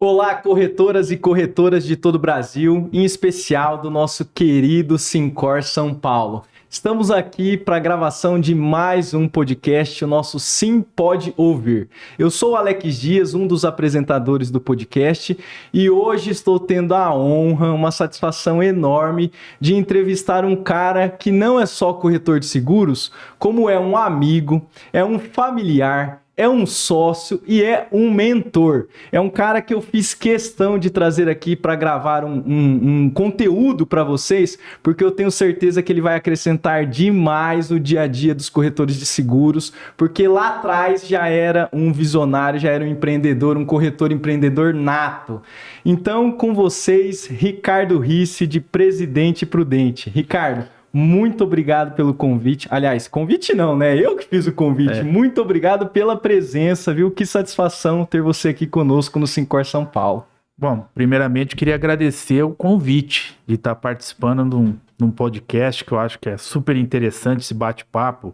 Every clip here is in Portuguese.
Olá, corretoras e corretoras de todo o Brasil, em especial do nosso querido Syncor São Paulo. Estamos aqui para a gravação de mais um podcast, o nosso Sim Pode Ouvir. Eu sou o Alex Dias, um dos apresentadores do podcast, e hoje estou tendo a honra, uma satisfação enorme de entrevistar um cara que não é só corretor de seguros, como é um amigo, é um familiar, é um sócio e é um mentor. É um cara que eu fiz questão de trazer aqui para gravar um conteúdo para vocês, porque eu tenho certeza que ele vai acrescentar demais no dia a dia dos corretores de seguros, porque lá atrás já era um visionário, já era um empreendedor, um corretor empreendedor nato. Então, com vocês, Ricardo Risse, de Presidente Prudente. Ricardo, muito obrigado pelo convite. Aliás, convite não, né? Eu que fiz o convite. Muito obrigado pela presença, viu? Que satisfação ter você aqui conosco no Syncor São Paulo. Bom, primeiramente queria agradecer o convite de estar participando de um podcast que eu acho que é super interessante, esse bate-papo,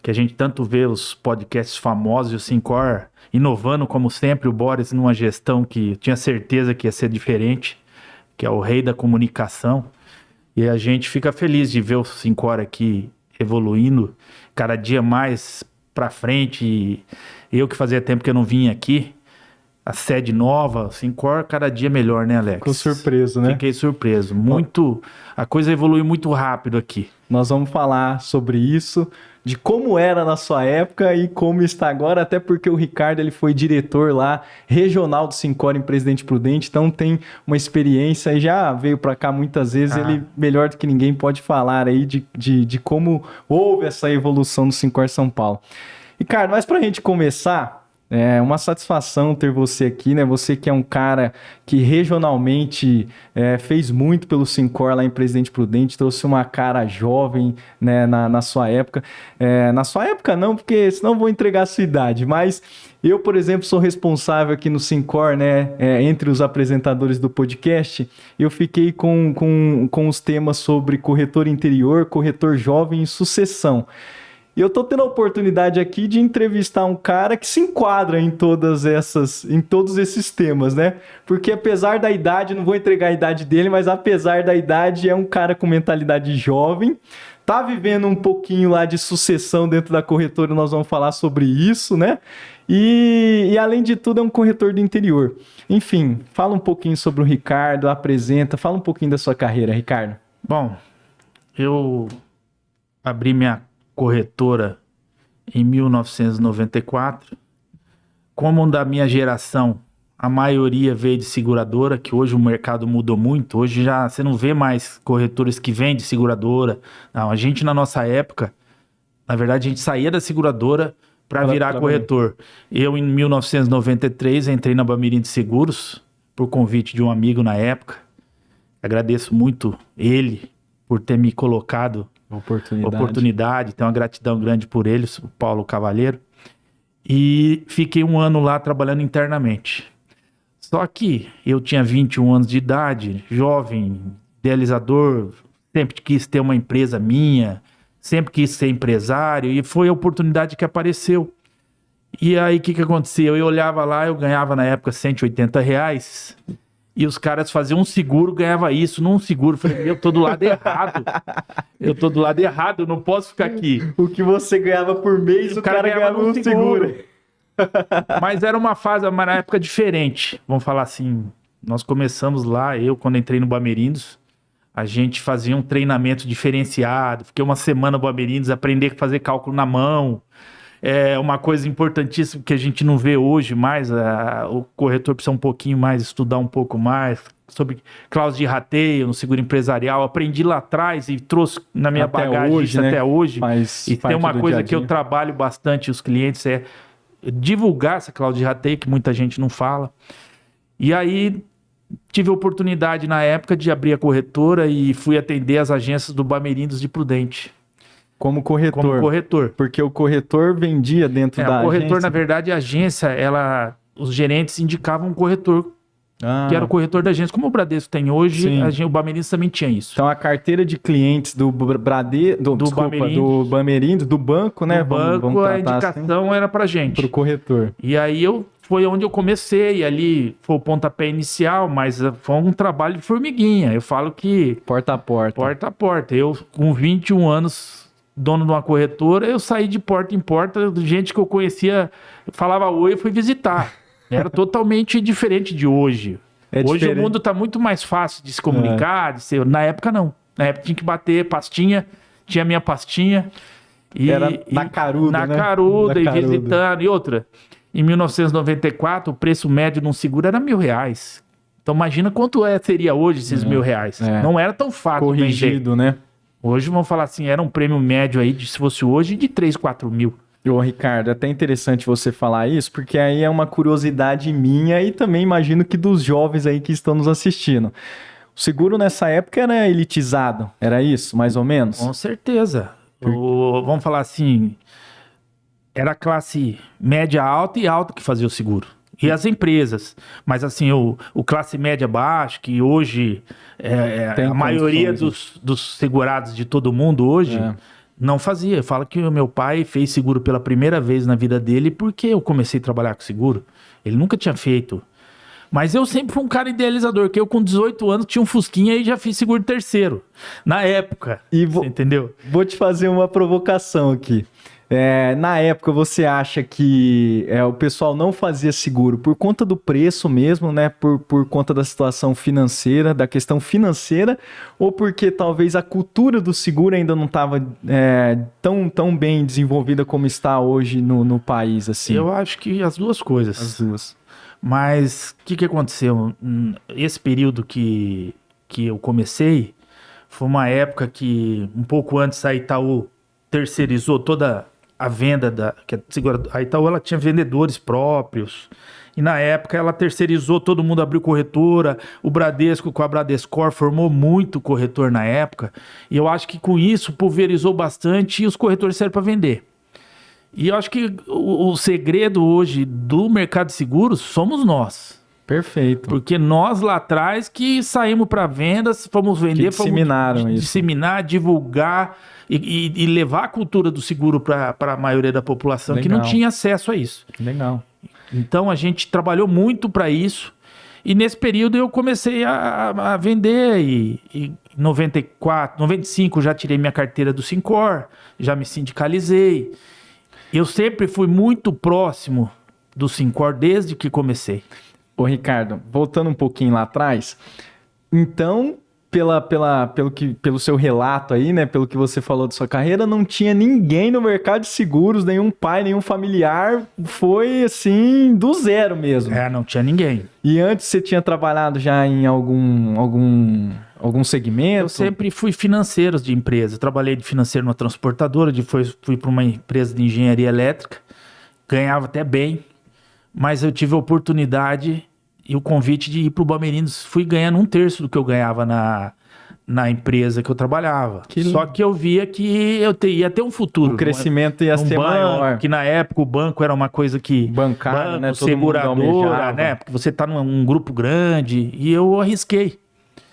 que a gente tanto vê os podcasts famosos e o Syncor inovando como sempre, o Boris numa gestão que tinha certeza que ia ser diferente, que é o rei da comunicação. E a gente fica feliz de ver o Syncor aqui evoluindo cada dia mais para frente. E eu que fazia tempo que eu não vinha aqui, a sede nova, Syncor cada dia melhor, né, Alex? Ficou surpreso, né? Fiquei surpreso. A coisa evolui muito rápido aqui. Nós vamos falar sobre isso, de como era na sua época e como está agora, até porque o Ricardo ele foi diretor lá, regional do Syncor em Presidente Prudente, então tem uma experiência e já veio para cá muitas vezes, ele melhor do que ninguém pode falar aí de como houve essa evolução no Syncor São Paulo. Ricardo, mas para a gente começar, é uma satisfação ter você aqui, né? Você que é um cara que regionalmente fez muito pelo Syncor lá em Presidente Prudente, trouxe uma cara jovem, né, na sua época. Na sua época não, porque senão vou entregar a sua idade, mas eu, por exemplo, sou responsável aqui no Syncor, né, entre os apresentadores do podcast, eu fiquei com os temas sobre corretor interior, corretor jovem e sucessão. E eu tô tendo a oportunidade aqui de entrevistar um cara que se enquadra em todos esses temas, né? Porque apesar da idade, não vou entregar a idade dele, mas apesar da idade, é um cara com mentalidade jovem, tá vivendo um pouquinho lá de sucessão dentro da corretora, nós vamos falar sobre isso, né? E além de tudo, é um corretor do interior. Enfim, fala um pouquinho sobre o Ricardo, fala um pouquinho da sua carreira, Ricardo. Bom, eu abri minha corretora em 1994. Como da minha geração, a maioria veio de seguradora, que hoje o mercado mudou muito. Hoje já você não vê mais corretores que vêm de seguradora. Não, a gente na nossa época, na verdade a gente saía da seguradora para virar corretor. Eu em 1993 entrei na Bamirim de Seguros por convite de um amigo na época. Agradeço muito ele por ter me colocado oportunidade, tenho uma gratidão grande por ele, o Paulo Cavalheiro, e fiquei um ano lá trabalhando internamente. Só que eu tinha 21 anos de idade, jovem, idealizador, sempre quis ter uma empresa minha, sempre quis ser empresário, e foi a oportunidade que apareceu. E aí o que aconteceu? Eu olhava lá, eu ganhava na época R$180, e os caras faziam um seguro, ganhava isso, num seguro. Eu falei, eu tô do lado errado. Eu não posso ficar aqui. O que você ganhava por mês, o cara ganhava um seguro. Mas era uma época diferente. Vamos falar assim, nós começamos lá, quando entrei no Bamerindos, a gente fazia um treinamento diferenciado. Fiquei uma semana no Bamerindos, aprender a fazer cálculo na mão. É uma coisa importantíssima que a gente não vê hoje mais. O corretor precisa um pouquinho mais, estudar um pouco mais sobre cláusula de rateio no seguro empresarial. Aprendi lá atrás e trouxe na minha bagagem hoje, até hoje. E tem uma coisa que eu trabalho bastante os clientes, é divulgar essa cláusula de rateio, que muita gente não fala. E aí tive a oportunidade na época de abrir a corretora e fui atender as agências do Bamerindos de Prudente. Como corretor. Porque o corretor vendia dentro da agência. O corretor, na verdade, a agência, os gerentes indicavam um corretor, que era o corretor da agência. Como o Bradesco tem hoje, o Bamerindos também tinha isso. Então, a carteira de clientes do Bamerindos, do banco, né? Do banco, a indicação era pra gente. Pro corretor. E aí eu foi onde eu comecei, ali foi o pontapé inicial, mas foi um trabalho de formiguinha. Eu falo que Porta a porta. porta a porta. Eu, com 21 anos, dono de uma corretora, eu saí de porta em porta, gente que eu conhecia, falava oi, eu fui visitar. Era totalmente diferente de hoje. É Hoje diferente. o mundo está muito mais fácil de se comunicar, de ser... Na época não. Na época tinha que bater pastinha, tinha minha pastinha. Era na caruda, na né? caruda, Na e caruda. visitando. E outra, em 1994, o preço médio de um seguro era R$1.000. Então imagina quanto seria hoje esses R$1.000. é. Não era tão fácil vender. Corrigido, né? Hoje vamos falar assim, era um prêmio médio aí, se fosse hoje, de 3, 4 mil. Ô, Ricardo, é até interessante você falar isso, porque aí é uma curiosidade minha e também imagino que dos jovens aí que estão nos assistindo. O seguro nessa época era elitizado, era isso, mais ou menos? Com certeza. Vamos falar assim, era a classe média alta e alta que fazia o seguro. E as empresas. Mas assim, o classe média baixa, que hoje Tem a maioria condições, dos segurados de todo mundo hoje, É. não fazia. Fala que o meu pai fez seguro pela primeira vez na vida dele porque eu comecei a trabalhar com seguro. Ele nunca tinha feito. Mas eu sempre fui um cara idealizador, que eu com 18 anos tinha um Fusquinha e já fiz seguro terceiro. Na época, E você entendeu? Vou te fazer uma provocação aqui. Na época, você acha que o pessoal não fazia seguro por conta do preço mesmo, né? Por conta da situação financeira, da questão financeira, ou porque talvez a cultura do seguro ainda não estava tão bem desenvolvida como está hoje no país, assim? Eu acho que as duas coisas. As duas. Mas o que aconteceu? Esse período que eu comecei foi uma época que, um pouco antes, a Itaú terceirizou toda a venda a Itaú ela tinha vendedores próprios. E na época ela terceirizou, todo mundo abriu corretora. O Bradesco com a Bradescor formou muito corretor na época. E eu acho que com isso pulverizou bastante e os corretores servem para vender. E eu acho que o segredo hoje do mercado de seguros somos nós. Perfeito. Porque nós lá atrás que saímos para vendas, fomos vender, disseminaram fomos isso. disseminar, divulgar e levar a cultura do seguro para a maioria da população que não Legal. tinha acesso a isso. Legal. Então a gente trabalhou muito para isso. E nesse período eu comecei a vender e em 94, 95 já tirei minha carteira do Sincor, já me sindicalizei. Eu sempre fui muito próximo do Sincor desde que comecei. Ô, Ricardo, voltando um pouquinho lá atrás, então, pelo seu relato aí, né, pelo que você falou da sua carreira, não tinha ninguém no mercado de seguros, nenhum pai, nenhum familiar, foi assim, do zero mesmo. Não tinha ninguém. E antes você tinha trabalhado já em algum segmento? Eu sempre fui financeiro de empresa. Eu trabalhei de financeiro numa transportadora, depois fui para uma empresa de engenharia elétrica, ganhava até bem, mas eu tive a oportunidade e o convite de ir para o Bamerinos. Fui ganhando 1/3 do que eu ganhava na empresa que eu trabalhava. Só que eu via que eu ia ter um futuro. O crescimento ia ser maior. Que na época o banco era uma coisa que... Bancário, né? Todo mundo Seguradora, almejava. né? Porque você está num grupo grande. E eu arrisquei.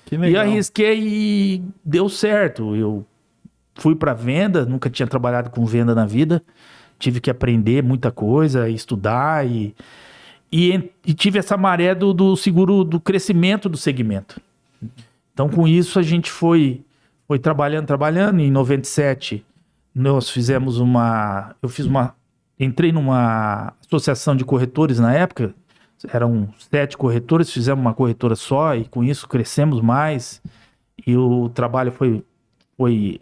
Que legal. E arrisquei e deu certo. Eu fui para venda, nunca tinha trabalhado com venda na vida. Tive que aprender muita coisa, estudar e tive essa maré do seguro, do crescimento do segmento. Então, com isso, a gente foi trabalhando. Em 97, nós fizemos entrei numa associação de corretores na época. Eram 7 corretores, fizemos uma corretora só e com isso crescemos mais. E o trabalho foi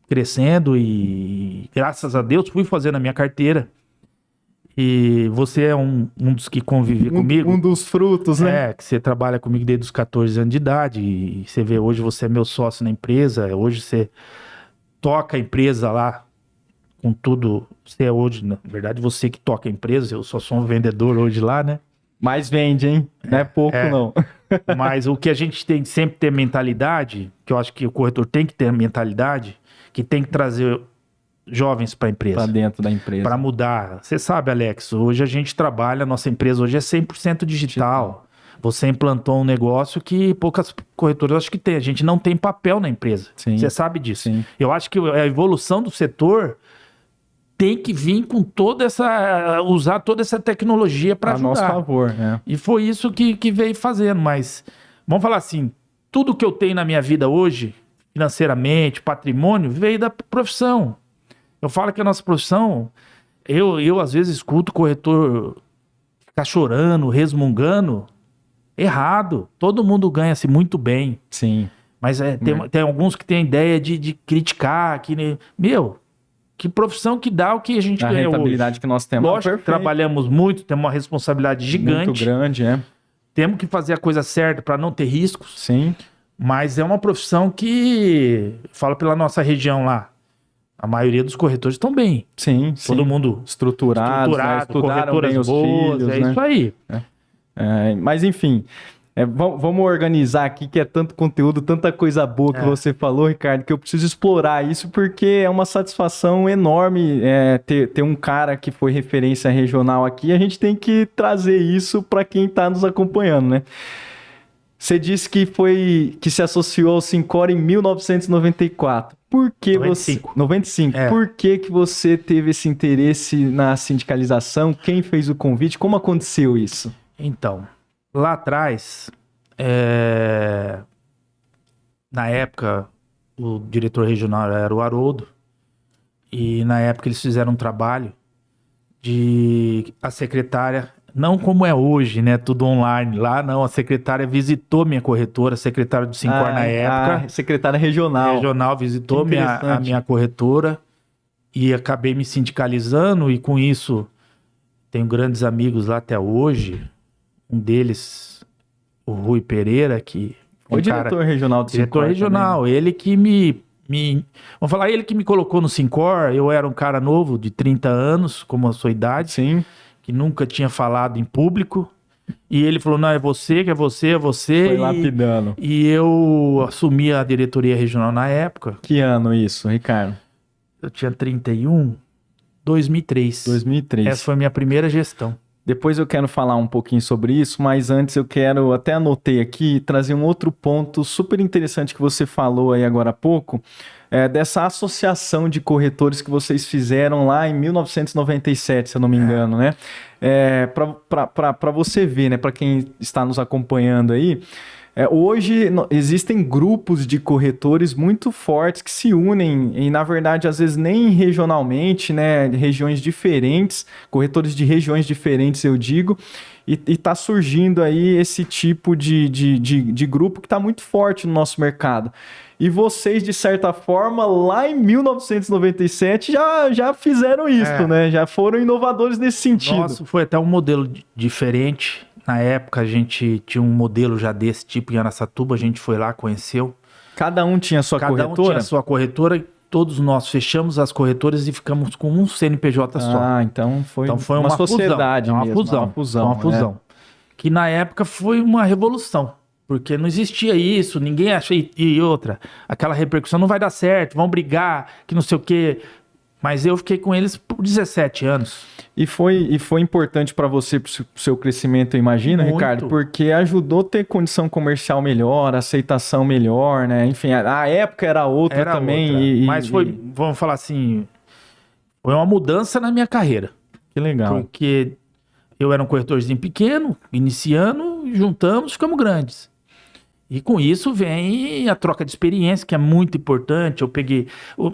crescendo e, graças a Deus, fui fazendo a minha carteira. E você é um dos que convive comigo. Um dos frutos, né? Que você trabalha comigo desde os 14 anos de idade. E você vê, hoje você é meu sócio na empresa. Hoje você toca a empresa lá com tudo. Você é hoje, na verdade, você que toca a empresa. Eu só sou um vendedor hoje lá, né? Mas vende, hein? Não é pouco, não. Mas o que a gente tem que sempre ter mentalidade, que eu acho que o corretor tem que ter mentalidade, que tem que trazer jovens para a empresa. Para dentro da empresa. Para mudar. Você sabe, Alex, hoje a gente trabalha, nossa empresa hoje é 100% digital. Você implantou um negócio que poucas corretoras acho que tem. A gente não tem papel na empresa. Sim. Você sabe disso. Sim. Eu acho que a evolução do setor tem que vir com usar toda essa tecnologia para ajudar. A nosso favor, né? E foi isso que veio fazendo, mas vamos falar assim, tudo que eu tenho na minha vida hoje, financeiramente, patrimônio, veio da profissão. Eu falo que a nossa profissão, eu às vezes escuto o corretor ficar chorando, resmungando, errado. Todo mundo ganha-se muito bem. Sim. Mas tem alguns que têm a ideia de criticar, que profissão que dá o que a gente ganha hoje. A rentabilidade que nós temos. Lógico que trabalhamos muito, temos uma responsabilidade gigante. Muito grande, Temos que fazer a coisa certa para não ter riscos. Sim. Mas é uma profissão que, falo pela nossa região lá, a maioria dos corretores estão bem. Sim, Todo mundo estruturado, né? Estudaram bem os filhos, é isso aí. Mas enfim, vamos organizar aqui, que é tanto conteúdo, tanta coisa boa que você falou, Ricardo, que eu preciso explorar isso, porque é uma satisfação enorme ter um cara que foi referência regional aqui. A gente tem que trazer isso para quem está nos acompanhando, né? Você disse que se associou ao Syncor em 1994. Por que 95. você... 95. Por que você teve esse interesse na sindicalização? Quem fez o convite? Como aconteceu isso? Então, lá atrás, na época, o diretor regional era o Haroldo, e na época eles fizeram um trabalho de a secretária... Não como é hoje, né? Tudo online. Lá não, a secretária visitou minha corretora, a secretária do Syncor na época. A secretária regional. Regional visitou a minha corretora e acabei me sindicalizando e com isso tenho grandes amigos lá até hoje. Um deles, o Rui Pereira, que... Foi diretor regional do Syncor. Diretor regional. Também. Ele que vamos falar, ele que me colocou no Syncor. Eu era um cara novo, de 30 anos, como a sua idade. Sim. Que nunca tinha falado em público, e ele falou, não, é você, Foi lapidando. E eu assumi a diretoria regional na época. Que ano isso, Ricardo? Eu tinha 31, 2003. 2003. Essa foi a minha primeira gestão. Depois eu quero falar um pouquinho sobre isso, mas antes eu quero, até anotei aqui, trazer um outro ponto super interessante que você falou aí agora há pouco, dessa associação de corretores que vocês fizeram lá em 1997, se eu não me engano, né? Para você ver, né? Para quem está nos acompanhando aí, hoje existem grupos de corretores muito fortes que se unem e, na verdade, às vezes nem regionalmente, né? Regiões diferentes, corretores de regiões diferentes, eu digo, e está surgindo aí esse tipo de grupo que está muito forte no nosso mercado. E vocês, de certa forma, lá em 1997 já fizeram isso, né? Já foram inovadores nesse sentido. Nossa, foi até um modelo diferente. Na época, a gente tinha um modelo já desse tipo em Araçatuba, a gente foi lá, conheceu. Cada um tinha sua corretora? Cada um tinha sua corretora e todos nós fechamos as corretoras e ficamos com um CNPJ só. Então foi uma sociedade fusão, mesmo. Uma fusão. Que na época foi uma revolução. Porque não existia isso, ninguém achava... E outra, aquela repercussão não vai dar certo, vão brigar, que não sei o quê... Mas eu fiquei com eles por 17 anos. E foi importante para você, para o seu crescimento, imagina, muito. Ricardo? Porque ajudou a ter condição comercial melhor, aceitação melhor, né? Enfim, a época era outra também. Outra. Mas foi, vamos falar assim, foi uma mudança na minha carreira. Que legal. Porque eu era um corretorzinho pequeno, iniciando, juntamos, ficamos grandes. E com isso vem a troca de experiência, que é muito importante.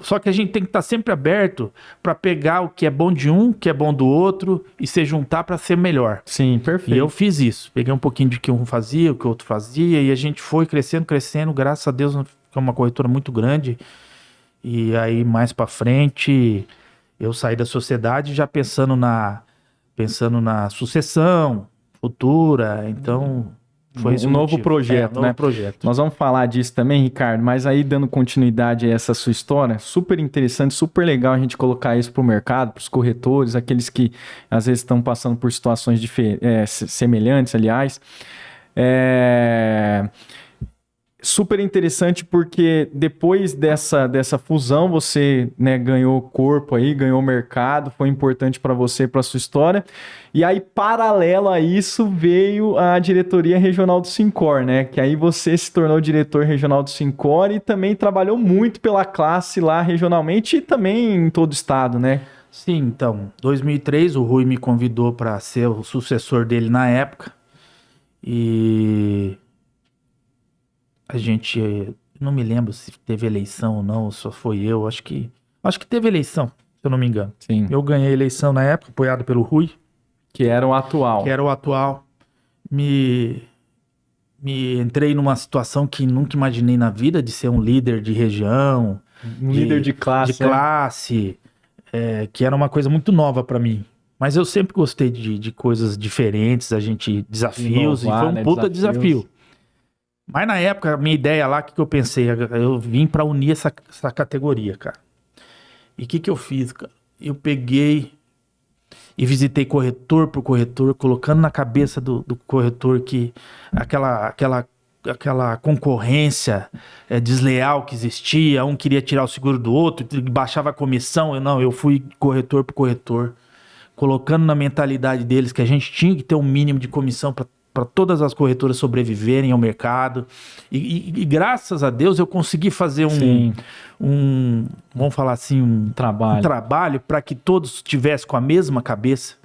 Só que a gente tem que estar sempre aberto para pegar o que é bom de um, o que é bom do outro e se juntar para ser melhor. Sim, perfeito. E eu fiz isso. Peguei um pouquinho de que um fazia, o que o outro fazia e a gente foi crescendo. Graças a Deus, foi uma corretora muito grande. E aí, mais para frente, eu saí da sociedade já pensando na sucessão futura. Então... Foi um novo projeto, né? Nós vamos falar disso também, Ricardo, mas aí dando continuidade a essa sua história, super interessante, super legal a gente colocar isso para o mercado, para os corretores, aqueles que às vezes estão passando por situações semelhantes, aliás. Super interessante porque depois dessa fusão você, né, ganhou corpo aí, ganhou mercado, foi importante para você, para sua história. E aí, paralelo a isso, veio a diretoria regional do Syncor, né? Que aí você se tornou diretor regional do Syncor e também trabalhou muito pela classe lá regionalmente e também em todo o estado, né? Sim, então, 2003 o Rui me convidou para ser o sucessor dele na época e a gente, não me lembro se teve eleição ou não, só foi eu, acho que teve eleição, se eu não me engano. Sim. Eu ganhei a eleição na época, apoiado pelo Rui, Que era o atual. que era o atual. Me entrei numa situação que nunca imaginei na vida, de ser um líder de região, Um líder de classe. de classe, que era uma coisa muito nova para mim. Mas eu sempre gostei de coisas diferentes, desafios, Inovar, e foi um né? puta Desafios. desafio. Mas na época, a minha ideia lá, o que eu pensei? Eu vim para unir essa categoria, cara. E o que eu fiz, cara? Eu peguei e visitei corretor por corretor, colocando na cabeça do corretor que aquela concorrência desleal que existia, um queria tirar o seguro do outro, baixava a comissão. Eu fui corretor por corretor, colocando na mentalidade deles que a gente tinha que ter um mínimo de comissão para todas as corretoras sobreviverem ao mercado. E graças a Deus eu consegui fazer vamos falar assim, um trabalho para que todos tivessem com a mesma cabeça.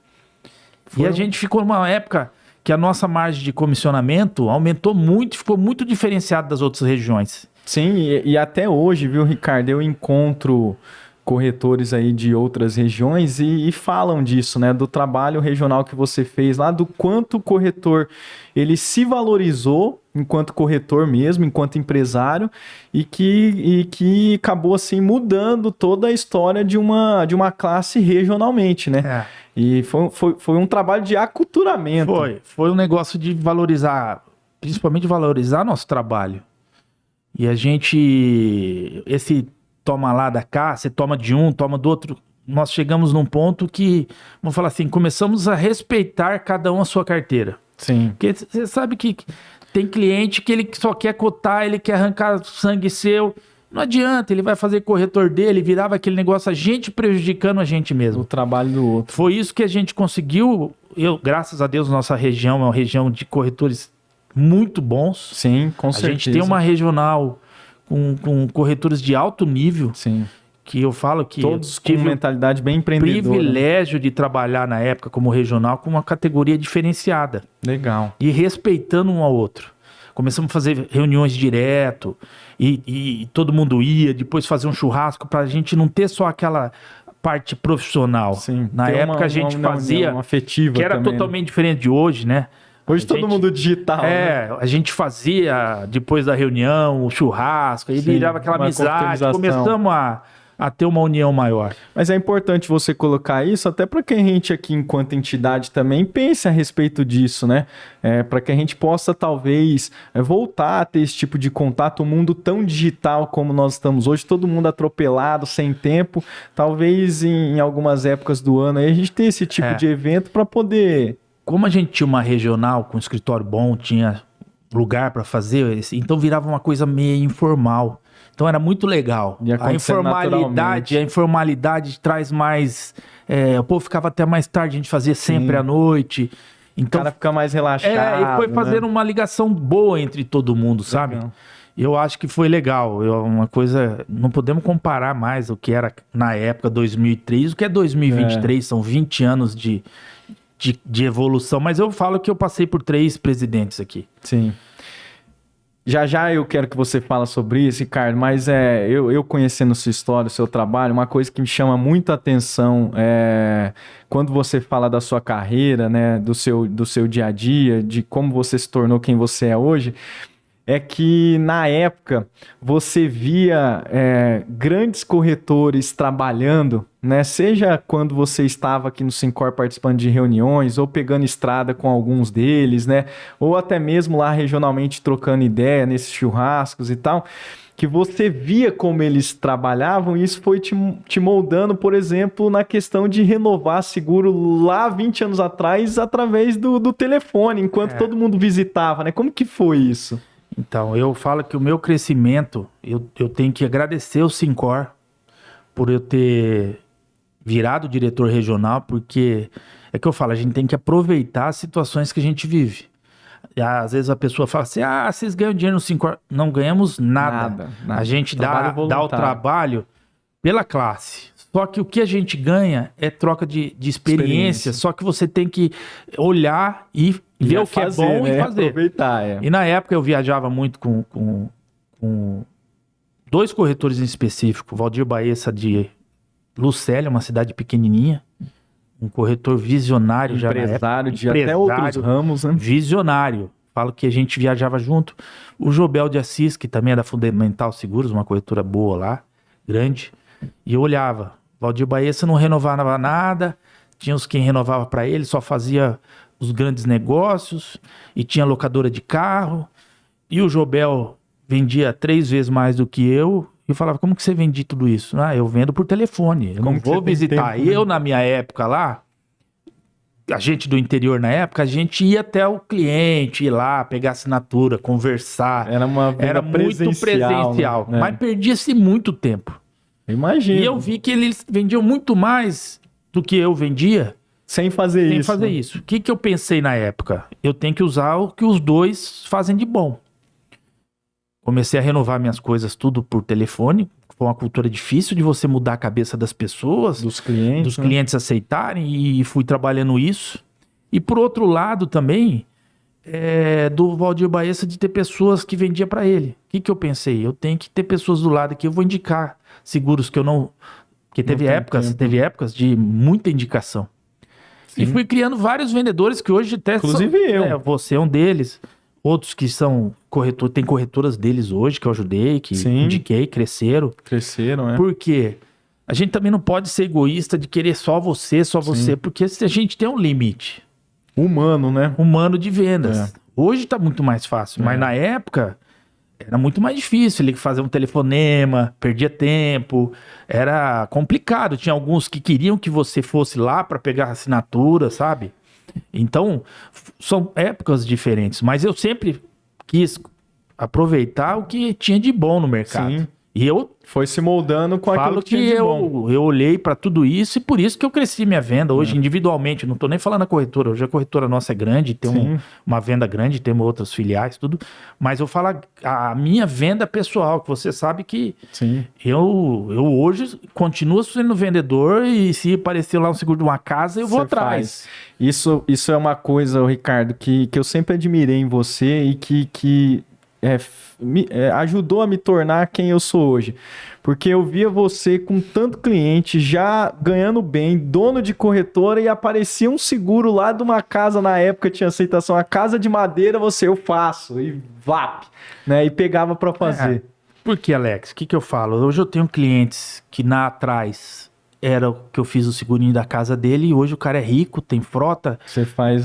E a gente ficou numa época que a nossa margem de comissionamento aumentou muito, ficou muito diferenciado das outras regiões. Sim, e até hoje, viu, Ricardo, eu encontro corretores aí de outras regiões e falam disso, né, do trabalho regional que você fez lá, do quanto o corretor ele se valorizou enquanto corretor mesmo, enquanto empresário, e que acabou assim mudando toda a história de uma classe regionalmente, né? E foi um trabalho de aculturamento. Foi um negócio de valorizar, principalmente valorizar nosso trabalho. E a gente, toma lá da cá, você toma de um, toma do outro. Nós chegamos num ponto que, vamos falar assim, começamos a respeitar cada um a sua carteira. Sim. Porque você sabe que tem cliente que ele só quer cotar, ele quer arrancar sangue seu. Não adianta, ele vai fazer corretor dele, virava aquele negócio, a gente prejudicando a gente mesmo. O trabalho do outro. Foi isso que a gente conseguiu. Graças a Deus, nossa região é uma região de corretores muito bons. Sim, com certeza. A gente tem uma regional com corretores de alto nível. Sim. Que eu falo que todos com mentalidade bem empreendedora. Privilégio de trabalhar na época como regional com uma categoria diferenciada. Legal. E respeitando um ao outro. Começamos a fazer reuniões direto e todo mundo ia, depois fazer um churrasco para a gente não ter só aquela parte profissional. Sim, na época a gente fazia, uma afetiva que era também, totalmente diferente de hoje, né? Hoje todo mundo digital. Né? A gente fazia, depois da reunião, o churrasco, aí virava aquela amizade, começamos a ter uma união maior. Mas é importante você colocar isso, até para que a gente aqui, enquanto entidade, também pense a respeito disso, né? Para que a gente possa, talvez, voltar a ter esse tipo de contato, um mundo tão digital como nós estamos hoje, todo mundo atropelado, sem tempo. Talvez em algumas épocas do ano aí a gente tenha esse tipo de evento para poder... Como a gente tinha uma regional com um escritório bom, tinha lugar para fazer, então virava uma coisa meio informal. Então era muito legal. A informalidade traz mais... o povo ficava até mais tarde, a gente fazia sempre à noite. Então, o cara fica mais relaxado. E foi fazendo uma ligação boa entre todo mundo, sabe? Legal. Eu acho que foi legal. Uma coisa... Não podemos comparar mais o que era na época 2003, o que é 2023. São 20 anos de evolução. Mas eu falo que eu passei por 3 presidentes aqui. Sim. Já eu quero que você fale sobre isso, Ricardo, mas eu conhecendo sua história, o seu trabalho, uma coisa que me chama muita atenção quando você fala da sua carreira, né, do seu dia a dia, de como você se tornou quem você é hoje, é que na época você via grandes corretores trabalhando, né? Seja quando você estava aqui no Syncor participando de reuniões ou pegando estrada com alguns deles, né? Ou até mesmo lá regionalmente trocando ideia nesses churrascos e tal, que você via como eles trabalhavam e isso foi te moldando, por exemplo, na questão de renovar seguro lá 20 anos atrás através do telefone, enquanto todo mundo visitava, né? Como que foi isso? Então, eu falo que o meu crescimento, eu tenho que agradecer o Syncor por eu ter virado diretor regional, porque é que eu falo, a gente tem que aproveitar as situações que a gente vive. E, às vezes a pessoa fala assim, vocês ganham dinheiro no Syncor. Não ganhamos nada. A gente dá o trabalho pela classe. Só que o que a gente ganha é troca de experiência, só que você tem que olhar e ver o que é bom e fazer. Aproveitar, E na época eu viajava muito com dois corretores em específico, Valdir Baessa de Lucélia, uma cidade pequenininha, um corretor visionário já na época. Empresário de até outros ramos, né? Visionário. Falo que a gente viajava junto. O Jobel de Assis, que também é da Fundamental Seguros, uma corretora boa lá, grande. E eu olhava. Valdir Baessa não renovava nada, tinha os quem renovava para ele, só fazia os grandes negócios e tinha locadora de carro. E o Jobel vendia 3 vezes mais do que eu. E eu falava, como que você vende tudo isso? Ah, eu vendo por telefone, eu não vou visitar. E eu, na minha época lá, a gente do interior na época, a gente ia até o cliente, ir lá, pegar assinatura, conversar. Era uma venda Era muito presencial, né? mas perdia-se muito tempo. Imagina. E eu vi que eles vendiam muito mais do que eu vendia sem fazer isso. O que eu pensei na época? Eu tenho que usar o que os dois fazem de bom. Comecei a renovar minhas coisas tudo por telefone. Foi uma cultura difícil de você mudar a cabeça das pessoas, dos clientes aceitarem, e fui trabalhando isso. E por outro lado também, do Valdir Baessa, de ter pessoas que vendia para ele. O que eu pensei? Eu tenho que ter pessoas do lado que eu vou indicar seguros que eu não... Porque teve épocas de muita indicação. Sim. E fui criando vários vendedores que hoje até... Inclusive eu. Você é um deles. Outros que são tem corretoras deles hoje que eu ajudei, que indiquei, cresceram. Cresceram, é. Por quê? A gente também não pode ser egoísta de querer só você, porque a gente tem um limite. Humano, né? Humano de vendas. Hoje tá muito mais fácil, mas na época era muito mais difícil. Ele fazer um telefonema, perdia tempo, era complicado. Tinha alguns que queriam que você fosse lá para pegar a assinatura, sabe? Então, são épocas diferentes, mas eu sempre quis aproveitar o que tinha de bom no mercado. Sim. E eu foi se moldando com aquilo que tinha de bom. Eu olhei para tudo isso e por isso que eu cresci minha venda hoje individualmente. Não tô nem falando a corretora. Hoje a corretora nossa é grande, tem uma venda grande, temos outras filiais, tudo. Mas eu falo a minha venda pessoal, que você sabe que eu hoje continuo sendo vendedor e se aparecer lá um seguro de uma casa, eu vou atrás. Isso é uma coisa, Ricardo, que eu sempre admirei em você e que ajudou a me tornar quem eu sou hoje. Porque eu via você com tanto cliente, já ganhando bem, dono de corretora, e aparecia um seguro lá de uma casa, na época tinha aceitação, a casa de madeira, eu faço, e VAP, né? E pegava para fazer. Por que, Alex? O que eu falo? Hoje eu tenho clientes que atrás era o que eu fiz o segurinho da casa dele, e hoje o cara é rico, tem frota,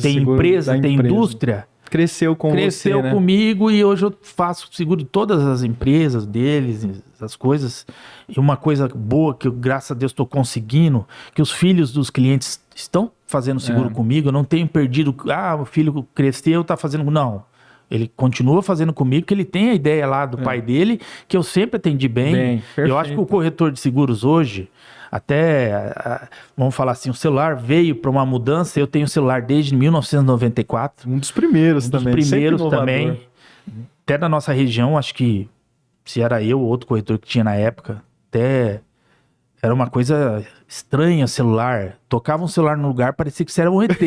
tem empresa, tem indústria. Cresceu comigo, e hoje eu faço seguro de todas as empresas deles, as coisas. E uma coisa boa que eu, graças a Deus, estou conseguindo, que os filhos dos clientes estão fazendo seguro comigo. Eu não tenho perdido, o filho cresceu, tá fazendo... Não, ele continua fazendo comigo, que ele tem a ideia lá do pai dele, que eu sempre atendi bem. Eu acho que o corretor de seguros hoje... vamos falar assim, o celular veio para uma mudança. Eu tenho celular desde 1994. Um dos primeiros também. Até da nossa região, acho que se era eu ou outro corretor que tinha na época, até era uma coisa estranha celular. Tocava um celular no lugar, parecia que você era um ET.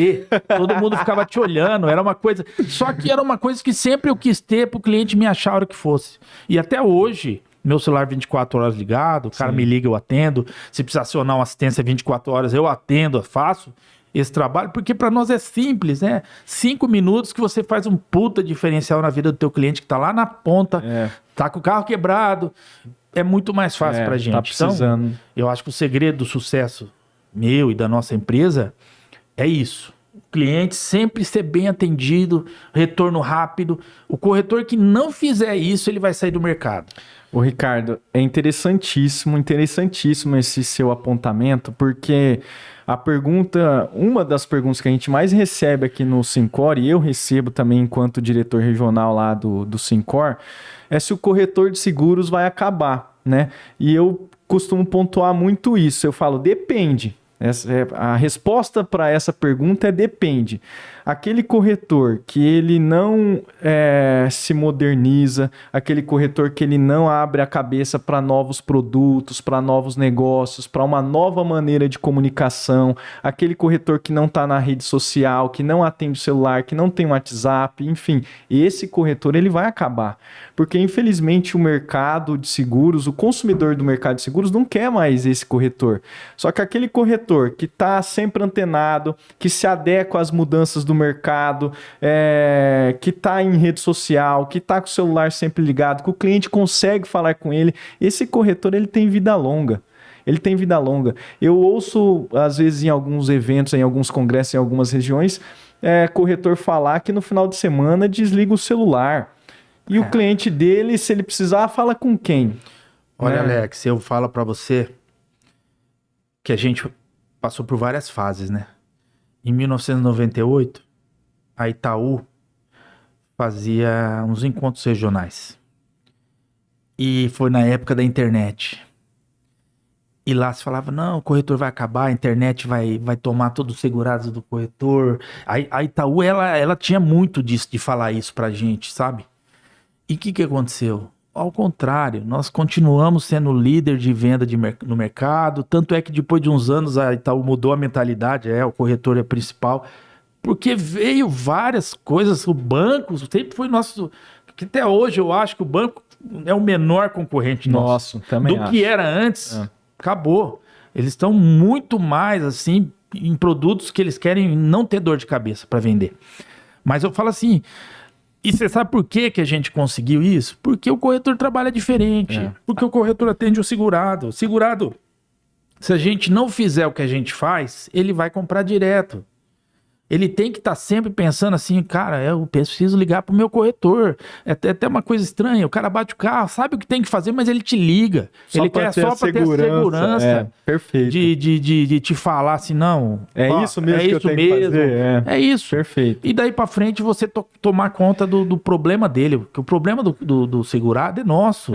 Todo mundo ficava te olhando, era uma coisa... Só que era uma coisa que sempre eu quis ter para o cliente me achar a hora que fosse. E até hoje... Meu celular 24 horas ligado, o cara me liga, eu atendo. Se precisar acionar uma assistência 24 horas, eu atendo, eu faço esse trabalho, porque para nós é simples, né? 5 minutos que você faz um puta diferencial na vida do teu cliente que tá lá na ponta, tá com o carro quebrado. É muito mais fácil pra gente. Tá precisando. Então, eu acho que o segredo do sucesso meu e da nossa empresa é isso. O cliente sempre ser bem atendido, retorno rápido. O corretor que não fizer isso, ele vai sair do mercado. Ô Ricardo, é interessantíssimo esse seu apontamento, porque uma das perguntas que a gente mais recebe aqui no Syncor, e eu recebo também enquanto diretor regional lá do Syncor, é se o corretor de seguros vai acabar, né? E eu costumo pontuar muito isso, eu falo, depende. A resposta para essa pergunta é depende. Aquele corretor que ele não se moderniza, aquele corretor que ele não abre a cabeça para novos produtos, para novos negócios, para uma nova maneira de comunicação, aquele corretor que não está na rede social, que não atende o celular, que não tem um WhatsApp, enfim, esse corretor ele vai acabar. Porque infelizmente o mercado de seguros, o consumidor do mercado de seguros não quer mais esse corretor. Só que aquele corretor que está sempre antenado, que se adequa às mudanças do mercado, que está em rede social, que está com o celular sempre ligado, que o cliente consegue falar com ele, esse corretor ele tem vida longa. Ele tem vida longa. Eu ouço, às vezes, em alguns eventos, em alguns congressos, em algumas regiões, corretor falar que no final de semana desliga o celular. E o cliente dele, se ele precisar, fala com quem? Olha, Alex, eu falo para você que a gente passou por várias fases, né? Em 1998, a Itaú fazia uns encontros regionais. E foi na época da internet. E lá se falava, não, o corretor vai acabar, a internet vai tomar todos os segurados do corretor. A Itaú, ela tinha muito disso, de falar isso pra gente, sabe? E o que aconteceu? Ao contrário, nós continuamos sendo líder de venda no mercado, tanto é que depois de uns anos a Itaú mudou a mentalidade, o corretor é o principal, porque veio várias coisas, o banco sempre foi nosso, que até hoje eu acho que o banco é o menor concorrente nosso, também do que era antes, acabou. Eles estão muito mais assim em produtos que eles querem não ter dor de cabeça para vender. Mas eu falo assim, e você sabe por que a gente conseguiu isso? Porque o corretor trabalha diferente. Porque o corretor atende o segurado. O segurado, se a gente não fizer o que a gente faz, ele vai comprar direto. Ele tem que estar sempre pensando assim, cara, eu preciso ligar pro meu corretor. É até uma coisa estranha, o cara bate o carro, sabe o que tem que fazer, mas ele te liga. Ele quer só para ter a segurança perfeito. De te falar assim, não... isso mesmo que eu tenho que fazer. É isso. Perfeito. E daí para frente você tomar conta do problema dele, porque o problema do segurado é nosso.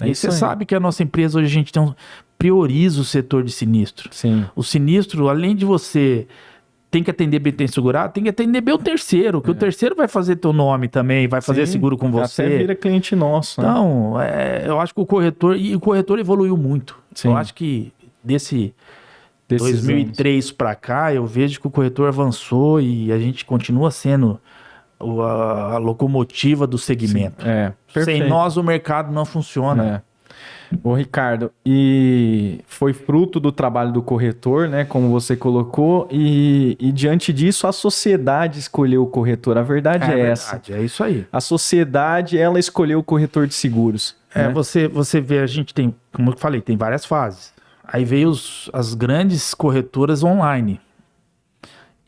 E você sabe que a nossa empresa hoje a gente prioriza o setor de sinistro. Sim. O sinistro, além de você... tem que atender bem o segurado, tem que atender bem o terceiro, que o terceiro vai fazer teu nome também, vai fazer seguro com você. Até vira cliente nosso. Então, eu acho que o corretor evoluiu muito. Sim. Eu acho que desses 2003 para cá, eu vejo que o corretor avançou e a gente continua sendo a locomotiva do segmento. Sem nós o mercado não funciona. Ô Ricardo, e foi fruto do trabalho do corretor, né, como você colocou, e diante disso a sociedade escolheu o corretor, a verdade é essa. É isso aí. A sociedade, ela escolheu o corretor de seguros. Né? Você vê, a gente tem, como eu falei, tem várias fases. Aí veio as grandes corretoras online.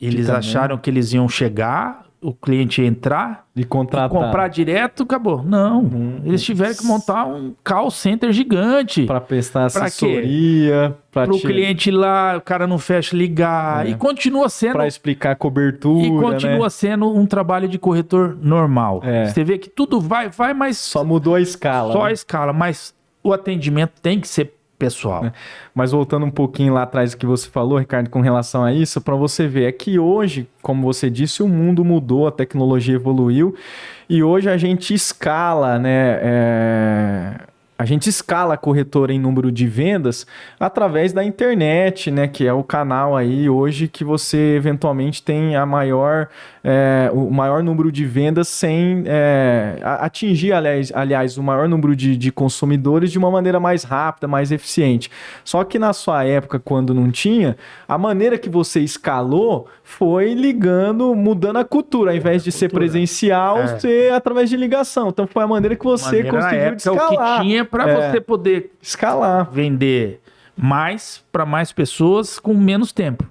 Eles acharam que eles iam chegar, o cliente ia entrar e comprar direto, acabou. Não, eles tiveram que montar um call center gigante. Para prestar assessoria. Para o cliente ir lá, o cara não fecha, ligar. E continua sendo... Para explicar a cobertura, e continua sendo um trabalho de corretor normal. Você vê que tudo vai, mas... Só mudou a escala. Só a escala, mas o atendimento tem que ser pessoal. Mas voltando um pouquinho lá atrás do que você falou, Ricardo, com relação a isso, para você ver, é que hoje, como você disse, o mundo mudou, a tecnologia evoluiu e hoje a gente escala, né? A gente escala a corretora em número de vendas através da internet, né? Que é o canal aí hoje que você eventualmente tem o maior número de vendas sem atingir, aliás, o maior número de consumidores de uma maneira mais rápida, mais eficiente. Só que na sua época, quando não tinha, a maneira que você escalou foi mudando a cultura. Ao invés de ser presencial, ser através de ligação. Então foi a maneira que você conseguiu escalar. O que tinha para você poder escalar, vender mais para mais pessoas com menos tempo.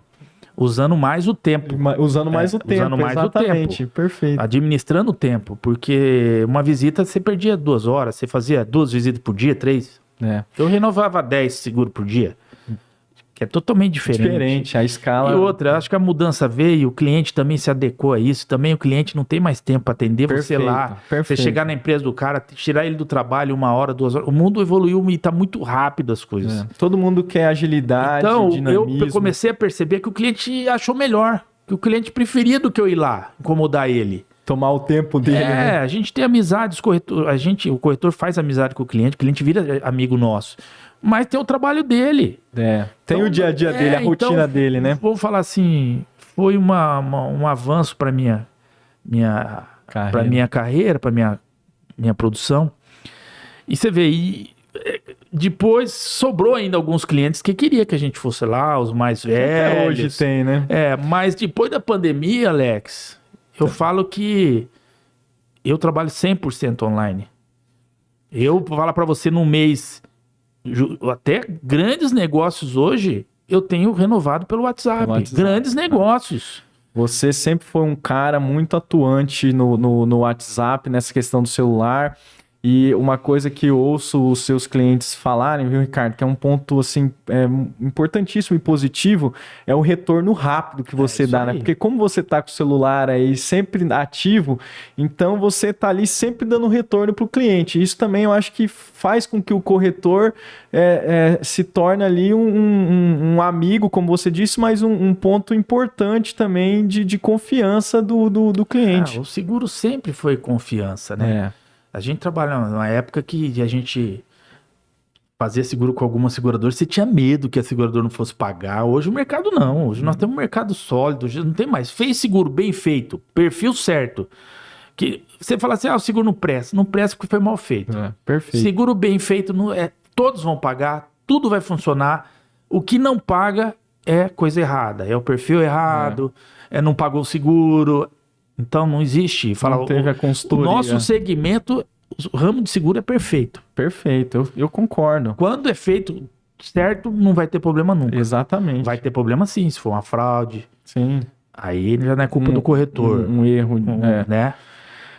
Usando mais o tempo. Usando mais o tempo, exatamente. Perfeito. Administrando o tempo, porque uma visita você perdia 2 horas, você fazia 2 visitas por dia, 3. Eu renovava 10 seguros por dia. que é totalmente diferente. A escala... E outra, acho que a mudança veio, o cliente também se adequou a isso, também o cliente não tem mais tempo para atender você lá. Você chegar na empresa do cara, tirar ele do trabalho 1 hora, 2 horas. O mundo evoluiu e tá muito rápido as coisas. Todo mundo quer agilidade, então, dinamismo. Eu comecei a perceber que o cliente achou melhor, que o cliente preferia do que eu ir lá, incomodar ele. Tomar o tempo dele, né? A gente tem amizades, o corretor faz amizade com o cliente vira amigo nosso. Mas tem o trabalho dele. Tem então, o dia a dia dele, a rotina dele, né? Vou falar assim, foi um avanço para minha carreira, para minha produção. E você vê, depois sobrou ainda alguns clientes que queria que a gente fosse lá, os mais velhos. Até hoje tem, né? Mas depois da pandemia, Alex, eu falo que eu trabalho 100% online. Eu vou falar para você, num mês, até grandes negócios hoje, eu tenho renovado pelo WhatsApp. Grandes negócios. Você sempre foi um cara muito atuante no WhatsApp, nessa questão do celular. E uma coisa que eu ouço os seus clientes falarem, viu, Ricardo, que é um ponto assim, importantíssimo e positivo, é o retorno rápido que você dá, né? Porque como você tá com o celular aí sempre ativo, então você tá ali sempre dando retorno pro cliente. Isso também eu acho que faz com que o corretor se torne ali um amigo, como você disse, mas um ponto importante também de confiança do cliente. O seguro sempre foi confiança, né? A gente trabalha numa época que a gente fazia seguro com alguma seguradora, você tinha medo que a seguradora não fosse pagar. Hoje o mercado não. Hoje nós temos um mercado sólido, hoje não tem mais. Fez seguro bem feito, perfil certo. Que você fala assim, o seguro não presta. Não presta porque foi mal feito. Perfeito. Seguro bem feito, todos vão pagar, tudo vai funcionar. O que não paga é coisa errada. É o perfil errado, não pagou o seguro. Então não existe. Não teve a consultoria. O nosso segmento, o ramo de seguro é perfeito. Perfeito, eu concordo. Quando é feito certo, não vai ter problema nunca. Exatamente. Vai ter problema sim, se for uma fraude. Sim. Aí já não é culpa do corretor. Um erro, né?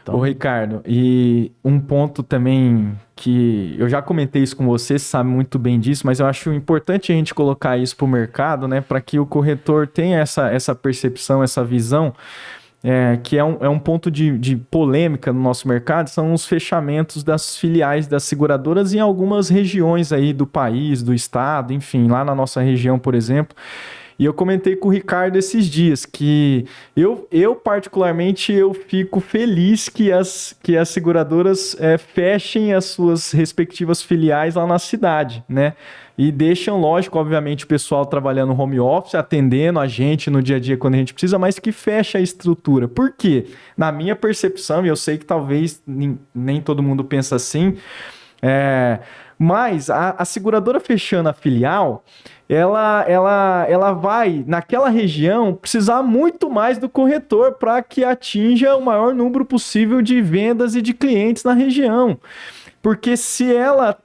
Então... Ô, Ricardo, e um ponto também que eu já comentei isso com você sabe muito bem disso, mas eu acho importante a gente colocar isso para o mercado, né? Para que o corretor tenha essa percepção, essa visão. Que é um ponto de polêmica no nosso mercado, são os fechamentos das filiais das seguradoras em algumas regiões aí do país, do estado, enfim, lá na nossa região, por exemplo. E eu comentei com o Ricardo esses dias que eu particularmente, eu fico feliz que as seguradoras fechem as suas respectivas filiais lá na cidade, né? E deixam, lógico, obviamente, o pessoal trabalhando no home office, atendendo a gente no dia a dia quando a gente precisa, mas que fecha a estrutura. Por quê? Na minha percepção, e eu sei que talvez nem todo mundo pensa assim, mas a seguradora fechando a filial, ela vai, naquela região, precisar muito mais do corretor para que atinja o maior número possível de vendas e de clientes na região. Porque se ela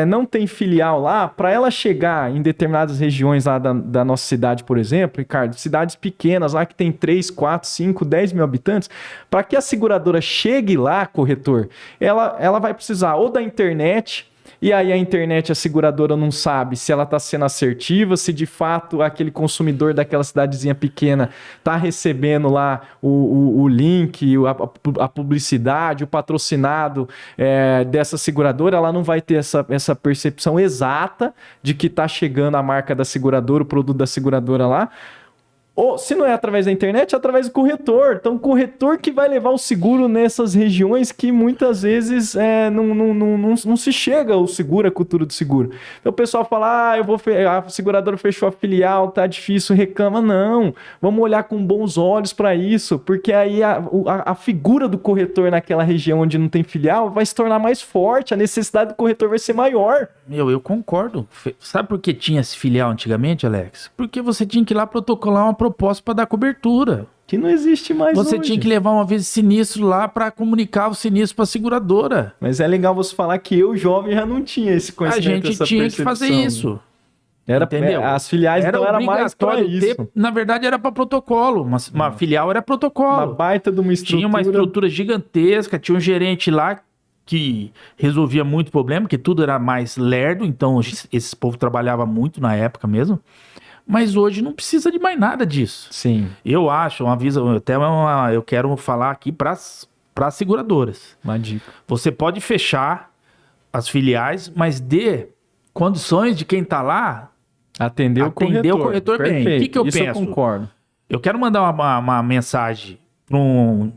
não tem filial lá, para ela chegar em determinadas regiões lá da nossa cidade, por exemplo, Ricardo, cidades pequenas lá que tem 3, 4, 5, 10 mil habitantes, para que a seguradora chegue lá, corretor, ela vai precisar ou da internet. E aí a internet, a seguradora não sabe se ela está sendo assertiva, se de fato aquele consumidor daquela cidadezinha pequena está recebendo lá o link, a publicidade, o patrocinado dessa seguradora, ela não vai ter essa percepção exata de que está chegando a marca da seguradora, o produto da seguradora lá. Ou, se não é através da internet, é através do corretor. Então, o corretor que vai levar o seguro nessas regiões que muitas vezes não se chega o seguro, a cultura do seguro. Então, o pessoal fala, a seguradora fechou a filial, tá difícil, reclama. Não, vamos olhar com bons olhos para isso, porque aí a figura do corretor naquela região onde não tem filial vai se tornar mais forte, a necessidade do corretor vai ser maior. Eu concordo. Sabe por que tinha esse filial antigamente, Alex? Porque você tinha que ir lá protocolar uma proposta para dar cobertura. Que não existe mais Você hoje. tinha que levar uma vez sinistro lá para comunicar o sinistro para a seguradora. Mas é legal você falar que eu, jovem, já não tinha esse conhecimento, a gente tinha que fazer isso. Entendeu? As filiais era então era mais para isso. Na verdade era para protocolo. Uma filial era protocolo. Uma baita de uma estrutura. Tinha uma estrutura gigantesca, tinha um gerente lá que resolvia muito problema, porque tudo era mais lerdo, então esse povo trabalhava muito na época mesmo. Mas hoje não precisa de mais nada disso. Sim. Eu acho, eu quero falar aqui para as seguradoras. Uma dica. Você pode fechar as filiais, mas dê condições de quem está lá Atender o corretor bem. O que eu Isso penso? eu concordo. Eu quero mandar uma mensagem para um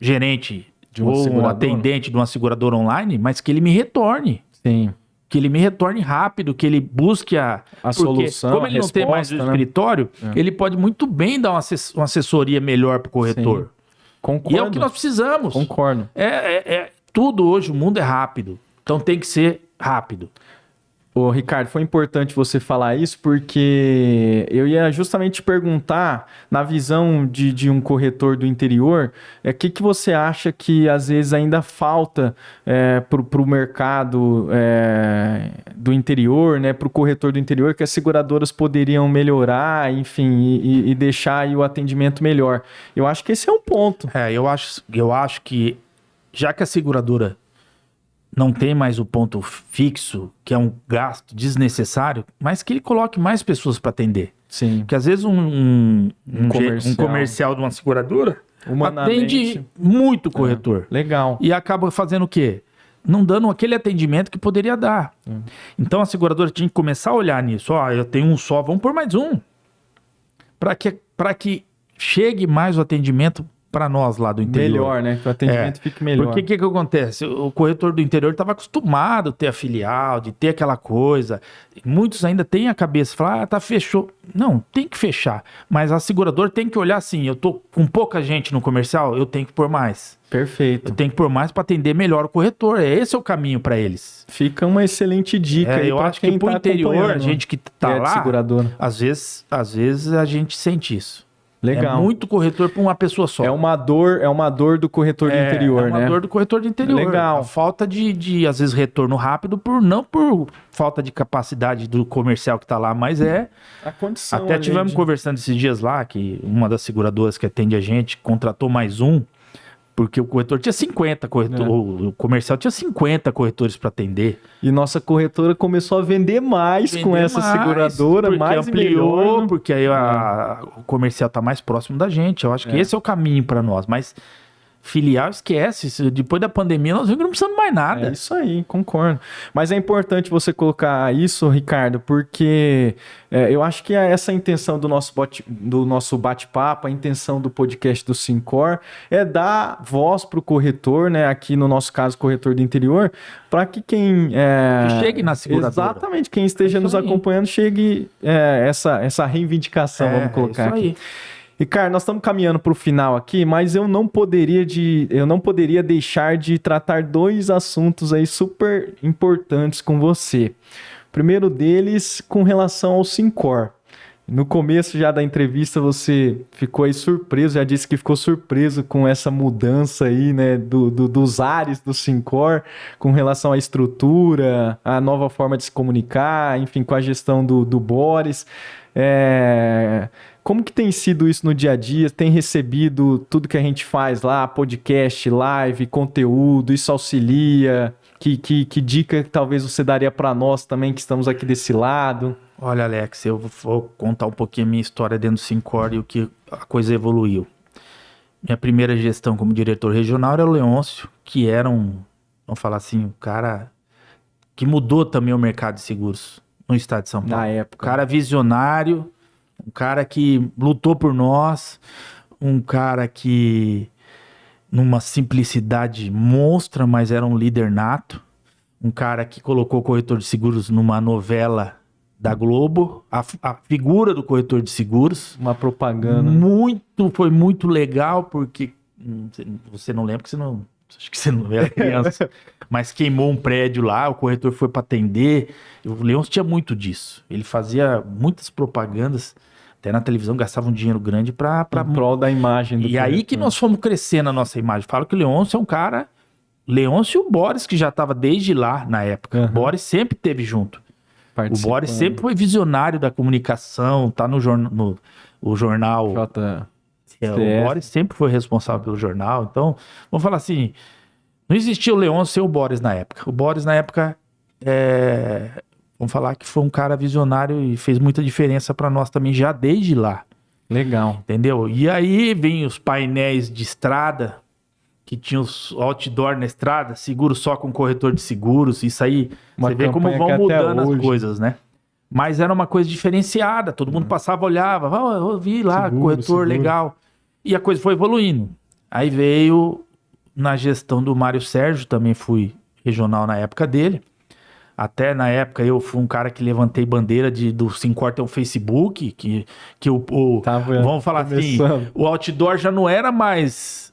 gerente De uma ou um seguradora? atendente de uma seguradora online, mas que ele me retorne. Sim. Que ele me retorne rápido, que ele busque porque solução, como ele não tem mais o resposta, né? escritório, ele pode muito bem dar uma assessoria melhor para o corretor. Concordo. E é o que nós precisamos. Concordo. Tudo hoje, o mundo é rápido. Então tem que ser rápido. Ô, Ricardo, foi importante você falar isso porque eu ia justamente te perguntar, na visão de um corretor do interior, o que você acha que às vezes ainda falta para o mercado do interior, né, para o corretor do interior, que as seguradoras poderiam melhorar, enfim, e deixar aí o atendimento melhor. Eu acho que esse é um ponto. Eu acho que, já que a seguradora não tem mais o ponto fixo, que é um gasto desnecessário, mas que ele coloque mais pessoas para atender. Sim. Porque às vezes um comercial de uma seguradora atende muito corretor. Legal. E acaba fazendo o quê? Não dando aquele atendimento que poderia dar. Então a seguradora tinha que começar a olhar nisso. Eu tenho um só, vamos por mais um. Para que chegue mais o atendimento para nós lá do interior. Melhor, né? Que o atendimento fique melhor. Porque o que acontece? O corretor do interior estava acostumado a ter a filial, de ter aquela coisa. Muitos ainda têm a cabeça, falar, tá, fechou. Não, tem que fechar. Mas a seguradora tem que olhar assim, eu tô com pouca gente no comercial, eu tenho que pôr mais. Perfeito. Eu tenho que pôr mais para atender melhor o corretor. Esse é o caminho para eles. Fica uma excelente dica aí eu pra acho quem que pro tá interior, a gente que tá lá, seguradora. às vezes a gente sente isso. Legal. É muito corretor para uma pessoa só. É uma dor do corretor do interior, né? É uma dor do corretor do interior. Legal. A falta de, às vezes, retorno rápido, não por falta de capacidade do comercial que tá lá, mas a condição. Até tivemos conversando esses dias lá, que uma das seguradoras que atende a gente contratou mais um, porque o corretor tinha 50 corretores, o comercial tinha 50 corretores para atender. E nossa corretora começou a vender mais com essa seguradora, mais ampliou, melhor. Porque aí o comercial tá mais próximo da gente. Eu acho que esse é o caminho para nós, mas filial esquece, depois da pandemia nós vimos que não precisamos mais nada. É isso aí, concordo. Mas é importante você colocar isso, Ricardo, porque eu acho que essa intenção do nosso bate-papo, a intenção do podcast do Syncor é dar voz para o corretor, né? Aqui no nosso caso, corretor do interior, para que quem... que chegue na seguradora. Exatamente, quem esteja nos acompanhando chegue essa reivindicação, vamos colocar aqui. Aí. Ricardo, nós estamos caminhando para o final aqui, mas eu não poderia deixar de tratar dois assuntos aí super importantes com você. O primeiro deles com relação ao Syncor. No começo já da entrevista você ficou aí surpreso, já disse que ficou surpreso com essa mudança aí, né, dos ares do Syncor, com relação à estrutura, à nova forma de se comunicar, enfim, com a gestão do Boris. Como que tem sido isso no dia a dia? Tem recebido tudo que a gente faz lá, podcast, live, conteúdo, isso auxilia? Que dica que talvez você daria para nós também que estamos aqui desse lado? Olha, Alex, eu vou contar um pouquinho a minha história dentro do Syncor e o que a coisa evoluiu. Minha primeira gestão como diretor regional era o Leôncio, que era vamos falar assim, um cara que mudou também o mercado de seguros no estado de São Paulo. Na época. Um cara visionário, um cara que lutou por nós, um cara que, numa simplicidade monstra, mas era um líder nato, um cara que colocou o corretor de seguros numa novela da Globo, a figura do corretor de seguros. Uma propaganda. Foi muito legal, porque você não lembra, acho que você não era criança, mas queimou um prédio lá, o corretor foi para atender. O Leôncio tinha muito disso. Ele fazia muitas propagandas, até na televisão, gastava um dinheiro grande para em prol da imagem do corretor. Aí que nós fomos crescendo a nossa imagem. Falo que o Leôncio é um cara... Leôncio e o Boris, que já estava desde lá na época. O Boris sempre esteve junto. O Boris sempre foi visionário da comunicação, tá no jornal... O Boris sempre foi responsável pelo jornal. Então, vamos falar assim, não existia o Leôncio sem o Boris na época. O Boris na época vamos falar que foi um cara visionário e fez muita diferença para nós também já desde lá. Legal. Entendeu? E aí vem os painéis de estrada, que tinha os outdoor na estrada, seguro só com corretor de seguros. Isso aí, Uma você vê como campanha vão que até mudando as hoje- coisas, né? Mas era uma coisa diferenciada. Todo mundo passava, olhava, eu vi lá, Seguro, corretor, seguro. legal. E a coisa foi evoluindo. Aí veio na gestão do Mário Sérgio, também fui regional na época dele. Até na época eu fui um cara que levantei bandeira do Sincor ter um Facebook, que Tava vamos falar assim, começando. o outdoor já não era mais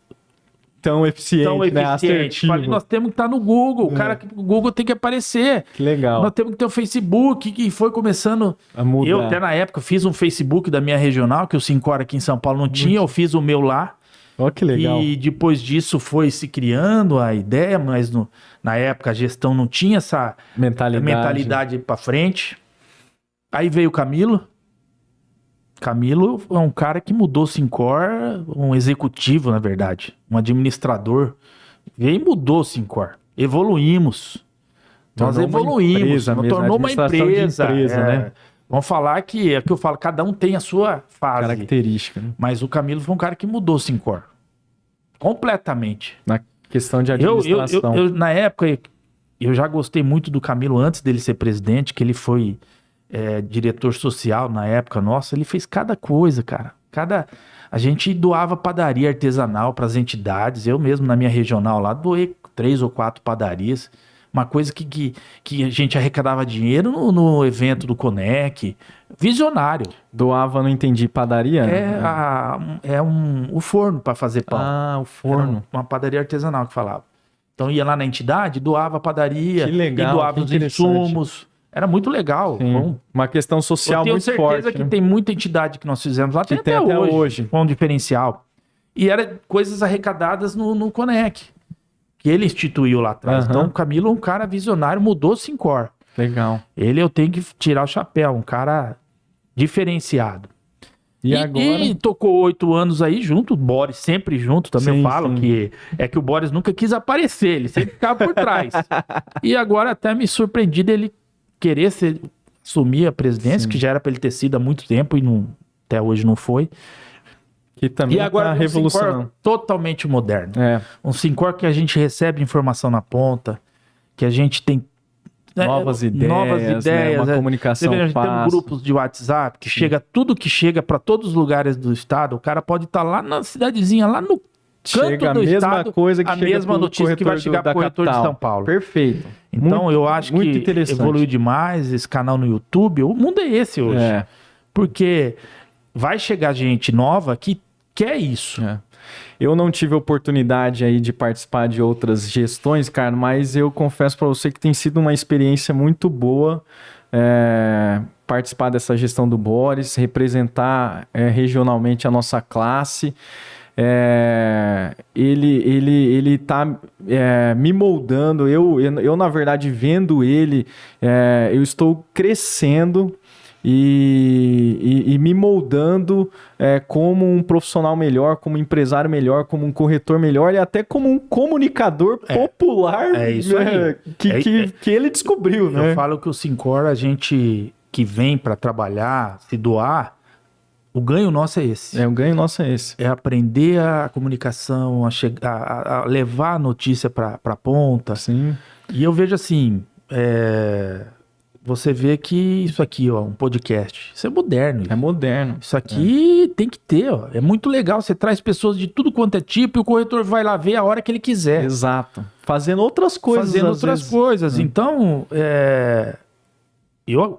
Tão eficiente, tão né? eficiente. Assertivo. Falei, nós temos que estar no Google, o Google tem que aparecer. Que legal. Nós temos que ter o Facebook, que foi começando. A mudar. Eu até na época fiz um Facebook da minha regional, que o Sincor aqui em São Paulo não tinha, eu fiz o meu lá. Ó, que legal. E depois disso foi se criando a ideia, mas na época a gestão não tinha essa mentalidade para frente. Aí veio o Camilo. Camilo é um cara que mudou o Sincor, um executivo, na verdade, um administrador. Veio e mudou o Sincor. Evoluímos. Nós Tornou uma evoluímos. empresa mesmo, Tornou uma administração de empresa. empresa, né? Vamos falar que é que eu falo, cada um tem a sua fase. Característica, né? Mas o Camilo foi um cara que mudou o Sincor. Completamente. Na questão de Eu, administração. na época, eu já gostei muito do Camilo antes dele ser presidente, que ele foi diretor social na época. Nossa, ele fez cada coisa, cara. A gente doava padaria artesanal para as entidades. Eu mesmo, na minha regional lá, doei 3 ou 4 padarias. Uma coisa que a gente arrecadava dinheiro no evento do Conec. Visionário. Doava, não entendi, padaria? O forno para fazer pão. Ah, o forno. Era uma padaria artesanal que falava. Então ia lá na entidade, doava a padaria, Que legal, e doava que os interessante. insumos. Era muito legal. Sim. Bom, Uma questão social eu tenho muito certeza forte. que né? tem muita entidade que nós fizemos lá, Que tem tem até até hoje. hoje. Com um diferencial. E era coisas arrecadadas no Conec, que ele instituiu lá atrás. Aham. Então o Camilo é um cara visionário, mudou o Sincor. Legal. Ele eu tenho que tirar o chapéu, um cara diferenciado. E agora? E tocou 8 anos aí junto, o Boris sempre junto, também Sim, eu falo sim. que o Boris nunca quis aparecer, ele sempre ficava por trás. E agora até me surpreendi dele querer assumir a presidência, Sim. que já era para ele ter sido há muito tempo e até hoje não foi. Que também E agora tá vem um Sincor revolucionando. totalmente moderno. É. Um Sincor que a gente recebe informação na ponta, que a gente tem Novas ideias, né? Uma comunicação Você vê, a gente tem fácil. grupos de WhatsApp que chega tudo que chega para todos os lugares do estado. O cara pode estar lá na cidadezinha, lá no canto Chega a do mesma estado, coisa que a chega mesma pro notícia que vai corretor chegar da para o corretor de capital. São Paulo. Perfeito. Então Muito- eu acho muito que interessante. evoluiu demais esse canal no YouTube. O mundo é esse hoje. É. Porque vai chegar gente nova que quer isso. É. Eu não tive oportunidade aí de participar de outras gestões, cara, mas eu confesso para você que tem sido uma experiência muito boa participar dessa gestão do Boris, representar regionalmente a nossa classe. Ele tá me moldando. Eu, na verdade, vendo ele, eu estou crescendo e me moldando como um profissional melhor, como um empresário melhor, como um corretor melhor e até como um comunicador popular isso aí. Que ele descobriu, né? Eu falo que o Sincor, a gente que vem para trabalhar, se doar, o ganho nosso é esse. O ganho nosso é esse. É aprender a comunicação, a levar a notícia para a ponta. Sim. E eu vejo assim, você vê que isso aqui, ó, um podcast, isso é moderno. É moderno. Isso aqui tem que ter, ó. É muito legal. Você traz pessoas de tudo quanto é tipo e o corretor vai lá ver a hora que ele quiser. Exato. Fazendo outras coisas. Fazendo às outras vezes. coisas. Então,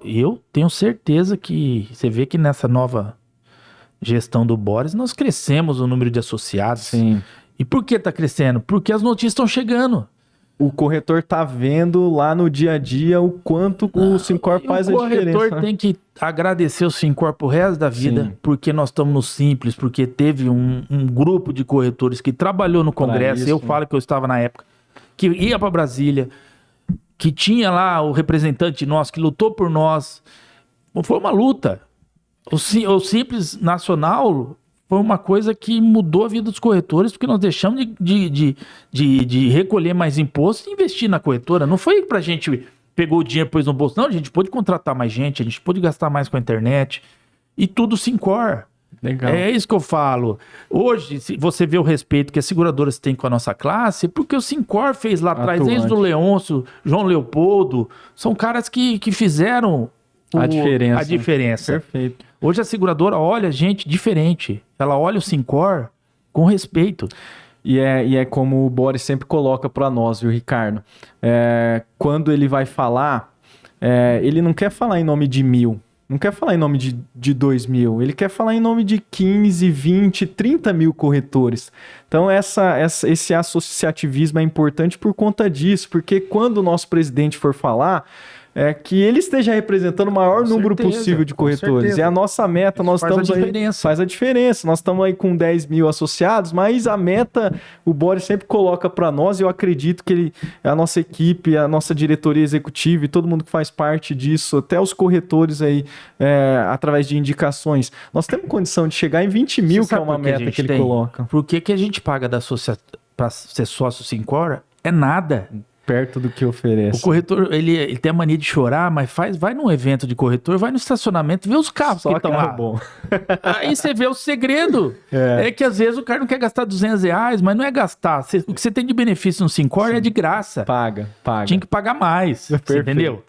eu tenho certeza que você vê que nessa nova gestão do Boris, nós crescemos o número de associados. Sim. E por que tá crescendo? Porque as notícias estão chegando. O corretor tá vendo lá no dia a dia o quanto o Sincor faz a diferença. O corretor tem que agradecer o Sincor pro resto da vida, Sim. porque nós estamos no Simples, porque teve um grupo de corretores que trabalhou no Congresso, isso, eu né? falo que eu estava na época, que ia para Brasília, que tinha lá o representante nosso, que lutou por nós. Foi uma luta. O Simples Nacional foi uma coisa que mudou a vida dos corretores, porque nós deixamos de recolher mais imposto e investir na corretora. Não foi pra gente pegou o dinheiro e pôs no bolso. Não, a gente pôde contratar mais gente, a gente pôde gastar mais com a internet. E tudo Sincor. Legal. É isso que eu falo. Hoje, se você vê o respeito que as seguradoras têm com a nossa classe, porque o Sincor fez lá atrás, Atuante. desde o Leôncio, João Leopoldo, são caras que fizeram A diferença. a diferença. Perfeito. Hoje a seguradora olha a gente diferente. Ela olha o Sincor com respeito. E é como o Boris sempre coloca para nós, viu, Ricardo? Quando ele vai falar, ele não quer falar em nome de 1.000, não quer falar em nome de 2.000, ele quer falar em nome de 15, 20, 30 mil corretores. Então esse associativismo é importante por conta disso, porque quando o nosso presidente for falar, que ele esteja representando o maior número possível de corretores. É a nossa meta. Nós estamos aí, faz a diferença. Nós estamos aí com 10 mil associados, mas a meta o Boris sempre coloca para nós, e eu acredito que a nossa equipe, a nossa diretoria executiva e todo mundo que faz parte disso, até os corretores aí, através de indicações, nós temos condição de chegar em 20 mil, que é uma meta que ele coloca. Por que a gente paga para ser sócio Sincor? É nada. Perto do que oferece. O corretor, ele tem a mania de chorar, mas vai num evento de corretor, vai no estacionamento, vê os carros que estão lá. Bom. Aí você vê o segredo. É que às vezes o cara não quer gastar R$200, mas não é gastar. O que você tem de benefício no Sincor é de graça. Paga. Tinha que pagar mais, você entendeu?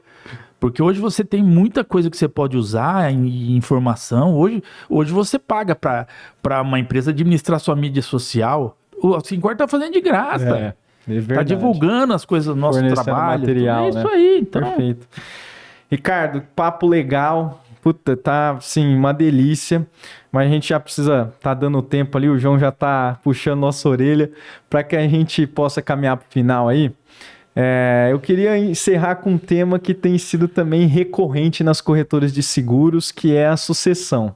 Porque hoje você tem muita coisa que você pode usar em informação. Hoje você paga para uma empresa administrar sua mídia social. O Sincor tá fazendo de graça. Tá divulgando as coisas do nosso trabalho. Material, isso aí, então. Perfeito. Ricardo, papo legal. Puta, tá, sim, uma delícia. Mas a gente já precisa tá dando tempo ali. O João já tá puxando nossa orelha para que a gente possa caminhar pro final aí. Eu queria encerrar com um tema que tem sido também recorrente nas corretoras de seguros, que é a sucessão.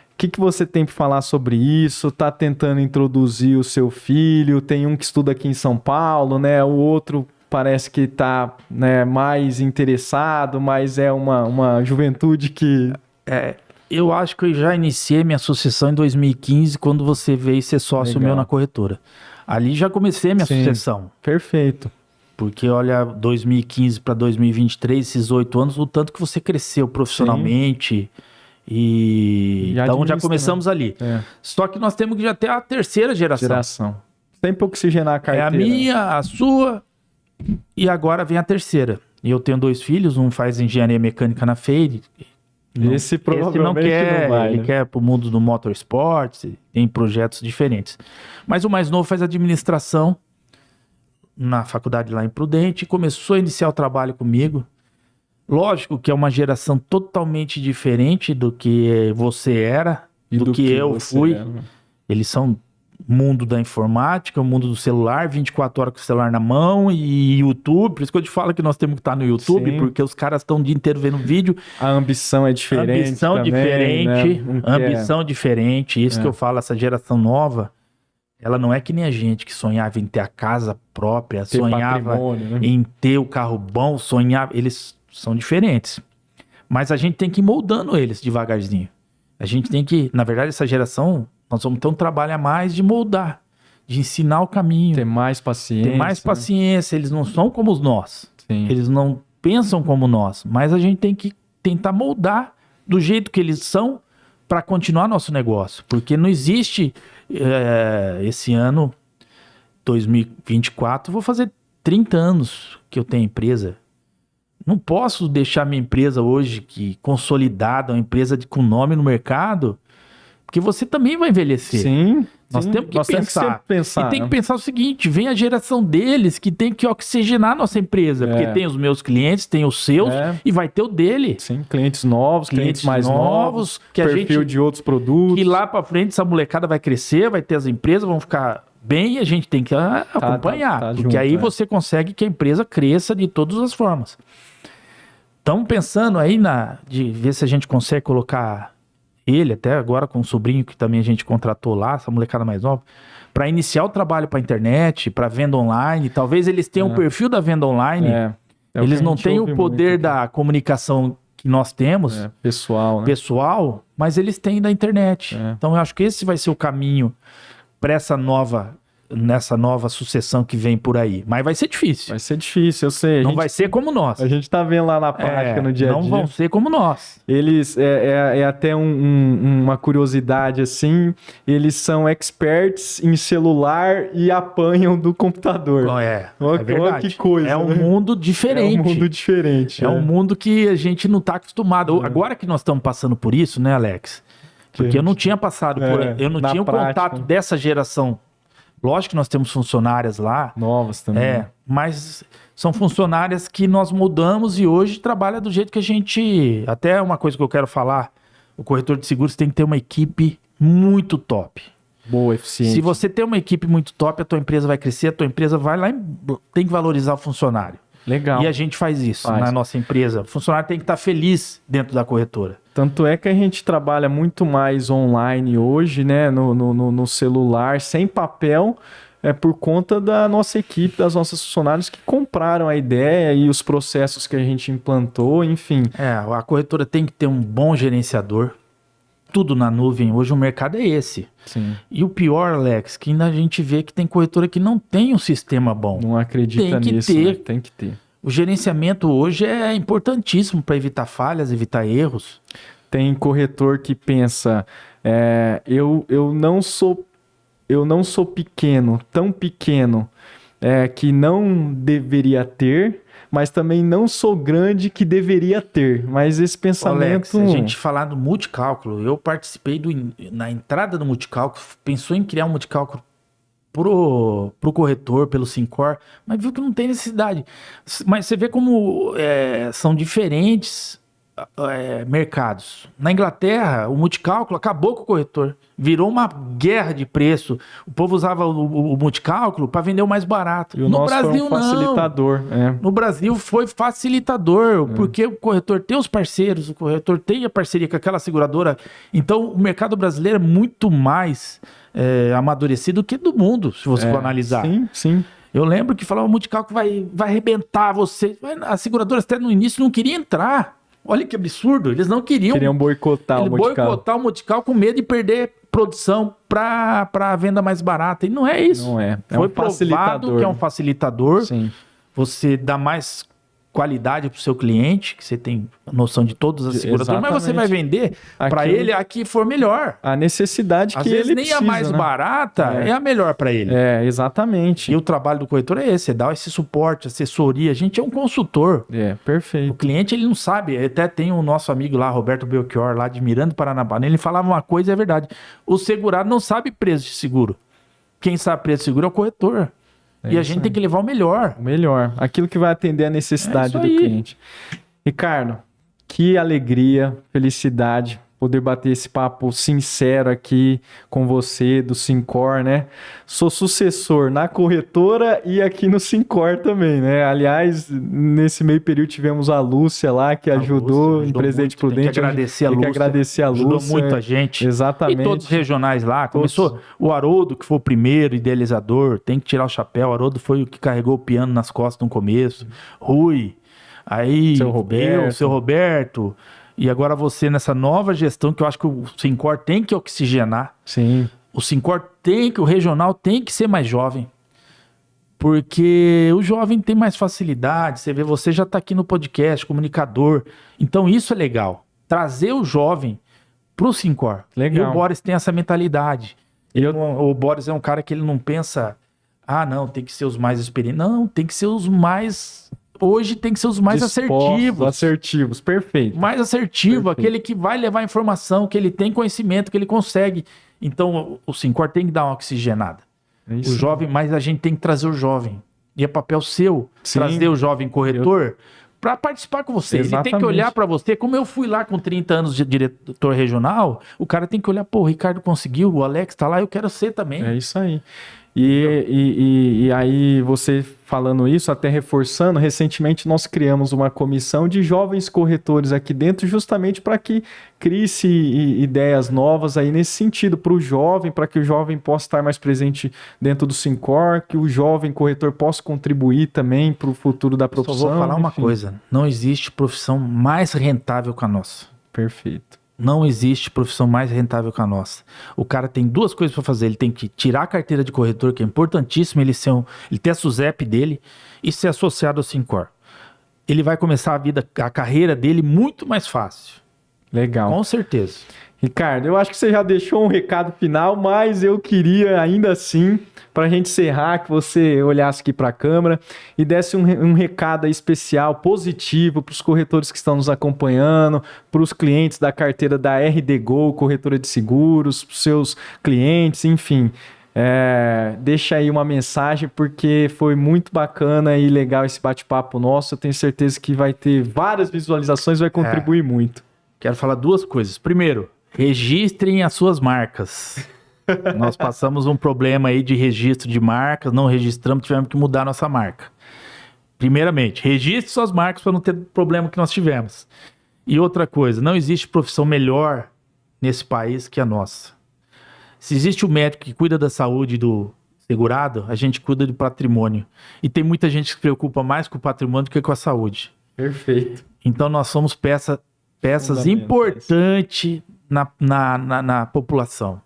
O que você tem para falar sobre isso? Tá tentando introduzir o seu filho? Tem um que estuda aqui em São Paulo, né? O outro parece que tá, né, mais interessado, mas é uma juventude que... Eu acho que eu já iniciei minha sucessão em 2015, quando você veio ser sócio meu na corretora. Ali já comecei a minha sucessão. Perfeito. Porque olha, 2015 para 2023, esses 8 anos, o tanto que você cresceu profissionalmente... Então já começamos ali. Só que nós temos que já ter a terceira geração. Sempre oxigenar a carteira. É a minha, a sua, e agora vem a terceira. E eu tenho 2 filhos, um faz engenharia mecânica na FEI. Esse provavelmente não quer, não vai, ele quer pro mundo do motorsport, tem projetos diferentes. Mas o mais novo faz administração na faculdade lá em Prudente, começou a iniciar o trabalho comigo. Lógico que é uma geração totalmente diferente do que você era, do que eu fui. Eles são mundo da informática, o mundo do celular, 24 horas com o celular na mão e YouTube. Por isso que eu te falo que nós temos que estar no YouTube, porque os caras estão o dia inteiro vendo vídeo. A ambição é diferente. Ambição diferente. Isso que eu falo, essa geração nova, ela não é que nem a gente que sonhava em ter a casa própria, sonhava em ter o carro bom, eles são diferentes. Mas a gente tem que ir moldando eles devagarzinho. A gente tem que... Na verdade, essa geração, nós vamos ter um trabalho a mais de moldar, de ensinar o caminho. Ter mais paciência. Ter mais paciência. Eles não são como nós. Sim. Eles não pensam como nós. Mas a gente tem que tentar moldar do jeito que eles são para continuar nosso negócio. Porque não existe... esse ano, 2024, vou fazer 30 anos que eu tenho empresa. Não posso deixar minha empresa hoje consolidada, uma empresa com nome no mercado, porque você também vai envelhecer. Sim. Nós temos que pensar. E tem que pensar o seguinte, vem a geração deles que tem que oxigenar a nossa empresa, porque tem os meus clientes, tem os seus e vai ter o dele. Sim, clientes novos, clientes mais novos, que perfil de outros produtos. Que lá pra frente essa molecada vai crescer, vai ter as empresas, vão ficar bem e a gente tem que acompanhar. Porque junto, aí você consegue que a empresa cresça de todas as formas. Estamos pensando aí de ver se a gente consegue colocar ele, até agora com o sobrinho que também a gente contratou lá, essa molecada mais nova, para iniciar o trabalho para internet, para venda online. Talvez eles tenham o perfil da venda online. Eles não têm o poder da comunicação que nós temos, pessoal, mas eles têm da internet. Então eu acho que esse vai ser o caminho para essa nova nessa nova sucessão que vem por aí. Mas vai ser difícil. Vai ser difícil, eu sei. Não vai ser como nós. A gente tá vendo lá na prática, no dia a dia. Não vão ser como nós. Eles, é até uma curiosidade assim, eles são experts em celular e apanham do computador. É Olha verdade. que coisa. É um né? mundo diferente. É um mundo diferente. É um mundo que a gente não está acostumado. Agora que nós estamos passando por isso, né, Alex? Porque eu não tinha passado por... Eu não tinha o contato dessa geração. Lógico que nós temos funcionárias lá. Novas também. Mas são funcionárias que nós mudamos e hoje trabalha do jeito que a gente... Até uma coisa que eu quero falar, o corretor de seguros tem que ter uma equipe muito top. Boa, eficiente. Se você tem uma equipe muito top, a tua empresa vai crescer, a tua empresa vai lá e tem que valorizar o funcionário. Legal. E a gente faz isso na nossa empresa. O funcionário tem que estar feliz dentro da corretora. Tanto é que a gente trabalha muito mais online hoje, né? No celular, sem papel, por conta da nossa equipe, das nossas funcionários que compraram a ideia e os processos que a gente implantou, enfim. A corretora tem que ter um bom gerenciador. Tudo na nuvem. Hoje o mercado é esse. Sim. E o pior, Alex, que ainda a gente vê que tem corretora que não tem um sistema bom. Não acredita nisso, né? Tem que ter. O gerenciamento hoje é importantíssimo para evitar falhas, evitar erros. Tem corretor que pensa, eu não sou pequeno, tão pequeno, que não deveria ter, mas também não sou grande que deveria ter. Mas esse pensamento... Alex, a gente falar do multicálculo, eu participei na entrada do multicálculo, pensou em criar um multicálculo pro corretor, pelo Syncor, mas viu que não tem necessidade. Mas você vê como são diferentes mercados. Na Inglaterra, o multicálculo acabou com o corretor. Virou uma guerra de preço. O povo usava o multicálculo para vender o mais barato. E o nosso foi um facilitador. No Brasil foi facilitador, porque o corretor tem os parceiros, o corretor tem a parceria com aquela seguradora. Então, o mercado brasileiro é muito mais amadurecido que do mundo, se você for analisar. Sim, sim. Eu lembro que falava, o multicálculo vai arrebentar você. As seguradoras até no início não queriam entrar. Olha que absurdo, eles não queriam boicotar o multicálculo. Boicotar o multicálculo com medo de perder produção para a venda mais barata. E não é isso. Não é. Foi provado que é um facilitador. Sim. Você dá mais qualidade para o seu cliente, que você tem noção de todas as seguradoras, mas você vai vender para ele a que for melhor. A necessidade Às que vezes ele nem precisa, a mais né? barata é a melhor para ele. Exatamente. E o trabalho do corretor é esse, é dar esse suporte, assessoria. A gente é um consultor. Perfeito. O cliente, ele não sabe. Até tem o nosso amigo lá, Roberto Belchior, lá de Miranda, Paranapanema, ele falava uma coisa, é verdade. O segurado não sabe preço de seguro. Quem sabe preço de seguro é o corretor. E a gente tem que levar o melhor. O melhor. Aquilo que vai atender a necessidade do cliente. Ricardo, que alegria, felicidade poder bater esse papo sincero aqui com você, do Syncor, né? Sou sucessor na corretora e aqui no Syncor também, né? Aliás, nesse meio período tivemos a Lúcia lá, que ajudou em Presidente Prudente. Tem que agradecer a Lúcia. Tem que agradecer a Lúcia. Ajudou muita gente. Exatamente. E todos os regionais lá. Começou o Haroldo, que foi o primeiro idealizador. Tem que tirar o chapéu. O Haroldo foi o que carregou o piano nas costas no começo. Rui. Aí, seu Roberto. E agora você nessa nova gestão, que eu acho que o Syncor tem que oxigenar. Sim. O regional tem que ser mais jovem. Porque o jovem tem mais facilidade. Você vê, você já está aqui no podcast, comunicador. Então isso é legal. Trazer o jovem pro Syncor. Legal. E o Boris tem essa mentalidade. O Boris é um cara que ele não pensa, não, tem que ser os mais experientes. Não, tem que ser os mais... Hoje tem que ser os mais assertivos. Assertivos, perfeito. Mais assertivo, aquele que vai levar informação, que ele tem conhecimento, que ele consegue. Então, o Syncor tem que dar uma oxigenada. O jovem, mas a gente tem que trazer o jovem. E é papel seu trazer o jovem corretor para participar com você. Exatamente. Ele tem que olhar para você. Como eu fui lá com 30 anos de diretor regional, o cara tem que olhar, o Ricardo conseguiu, o Alex tá lá, eu quero ser também. É isso aí. E aí, você falando isso, até reforçando, recentemente nós criamos uma comissão de jovens corretores aqui dentro, justamente para que crie-se ideias novas aí nesse sentido, para o jovem, para que o jovem possa estar mais presente dentro do Syncor, que o jovem corretor possa contribuir também para o futuro da profissão. Só vou falar uma coisa, não existe profissão mais rentável que a nossa. Perfeito. Não existe profissão mais rentável que a nossa. O cara tem duas coisas para fazer. Ele tem que tirar a carteira de corretor, que é importantíssimo, ele ter a SUSEP dele e ser associado ao Sincor. Ele vai começar a carreira dele muito mais fácil. Legal. Com certeza. Ricardo, eu acho que você já deixou um recado final, mas eu queria ainda assim, para a gente encerrar, que você olhasse aqui para a câmera e desse um recado aí especial, positivo para os corretores que estão nos acompanhando, para os clientes da carteira da RD Go, corretora de seguros, para os seus clientes, enfim. Deixa aí uma mensagem, porque foi muito bacana e legal esse bate-papo nosso. Eu tenho certeza que vai ter várias visualizações, vai contribuir muito. Quero falar duas coisas. Primeiro, registrem as suas marcas. Nós passamos um problema aí de registro de marcas, não registramos, tivemos que mudar a nossa marca. Primeiramente, registre suas marcas para não ter o problema que nós tivemos. E outra coisa, não existe profissão melhor nesse país que a nossa. Se existe um médico que cuida da saúde do segurado, a gente cuida do patrimônio. E tem muita gente que se preocupa mais com o patrimônio do que com a saúde. Perfeito. Então nós somos peças importantes na população.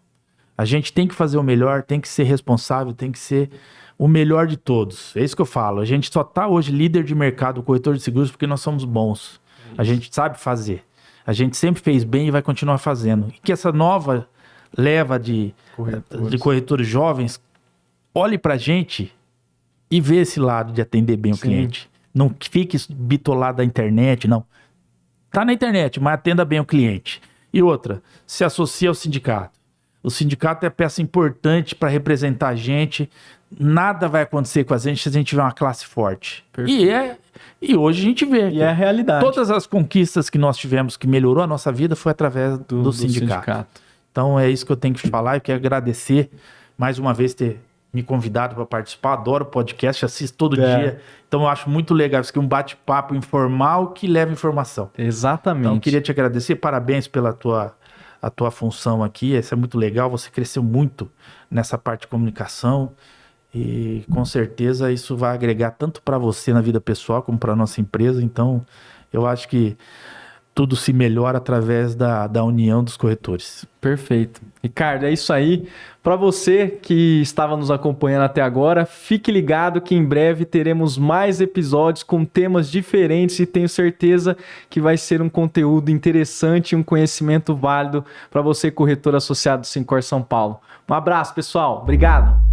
A gente tem que fazer o melhor, tem que ser responsável, tem que ser o melhor de todos. É isso que eu falo. A gente só está hoje líder de mercado, corretor de seguros, porque nós somos bons. A gente sabe fazer. A gente sempre fez bem e vai continuar fazendo. E que essa nova leva de corretores jovens olhe pra gente e vê esse lado de atender bem o cliente. Não fique bitolado da internet, não. Tá na internet, mas atenda bem o cliente. E outra, se associa ao sindicato. O sindicato é peça importante para representar a gente. Nada vai acontecer com a gente se a gente tiver uma classe forte. E hoje a gente vê. E é a realidade. Todas as conquistas que nós tivemos que melhorou a nossa vida foi através do sindicato. Então é isso que eu tenho que falar. Eu quero agradecer mais uma vez ter me convidado para participar. Adoro podcast, assisto todo dia. Então eu acho muito legal isso aqui, um bate-papo informal que leva informação. Exatamente. Então eu queria te agradecer. Parabéns pela a tua função aqui. Isso é muito legal. Você cresceu muito nessa parte de comunicação e com certeza isso vai agregar tanto para você na vida pessoal como para a nossa empresa. Então eu acho que tudo se melhora através da união dos corretores. Perfeito. Ricardo, é isso aí. Para você que estava nos acompanhando até agora, fique ligado que em breve teremos mais episódios com temas diferentes e tenho certeza que vai ser um conteúdo interessante e um conhecimento válido para você, corretor associado do Sincor São Paulo. Um abraço, pessoal. Obrigado.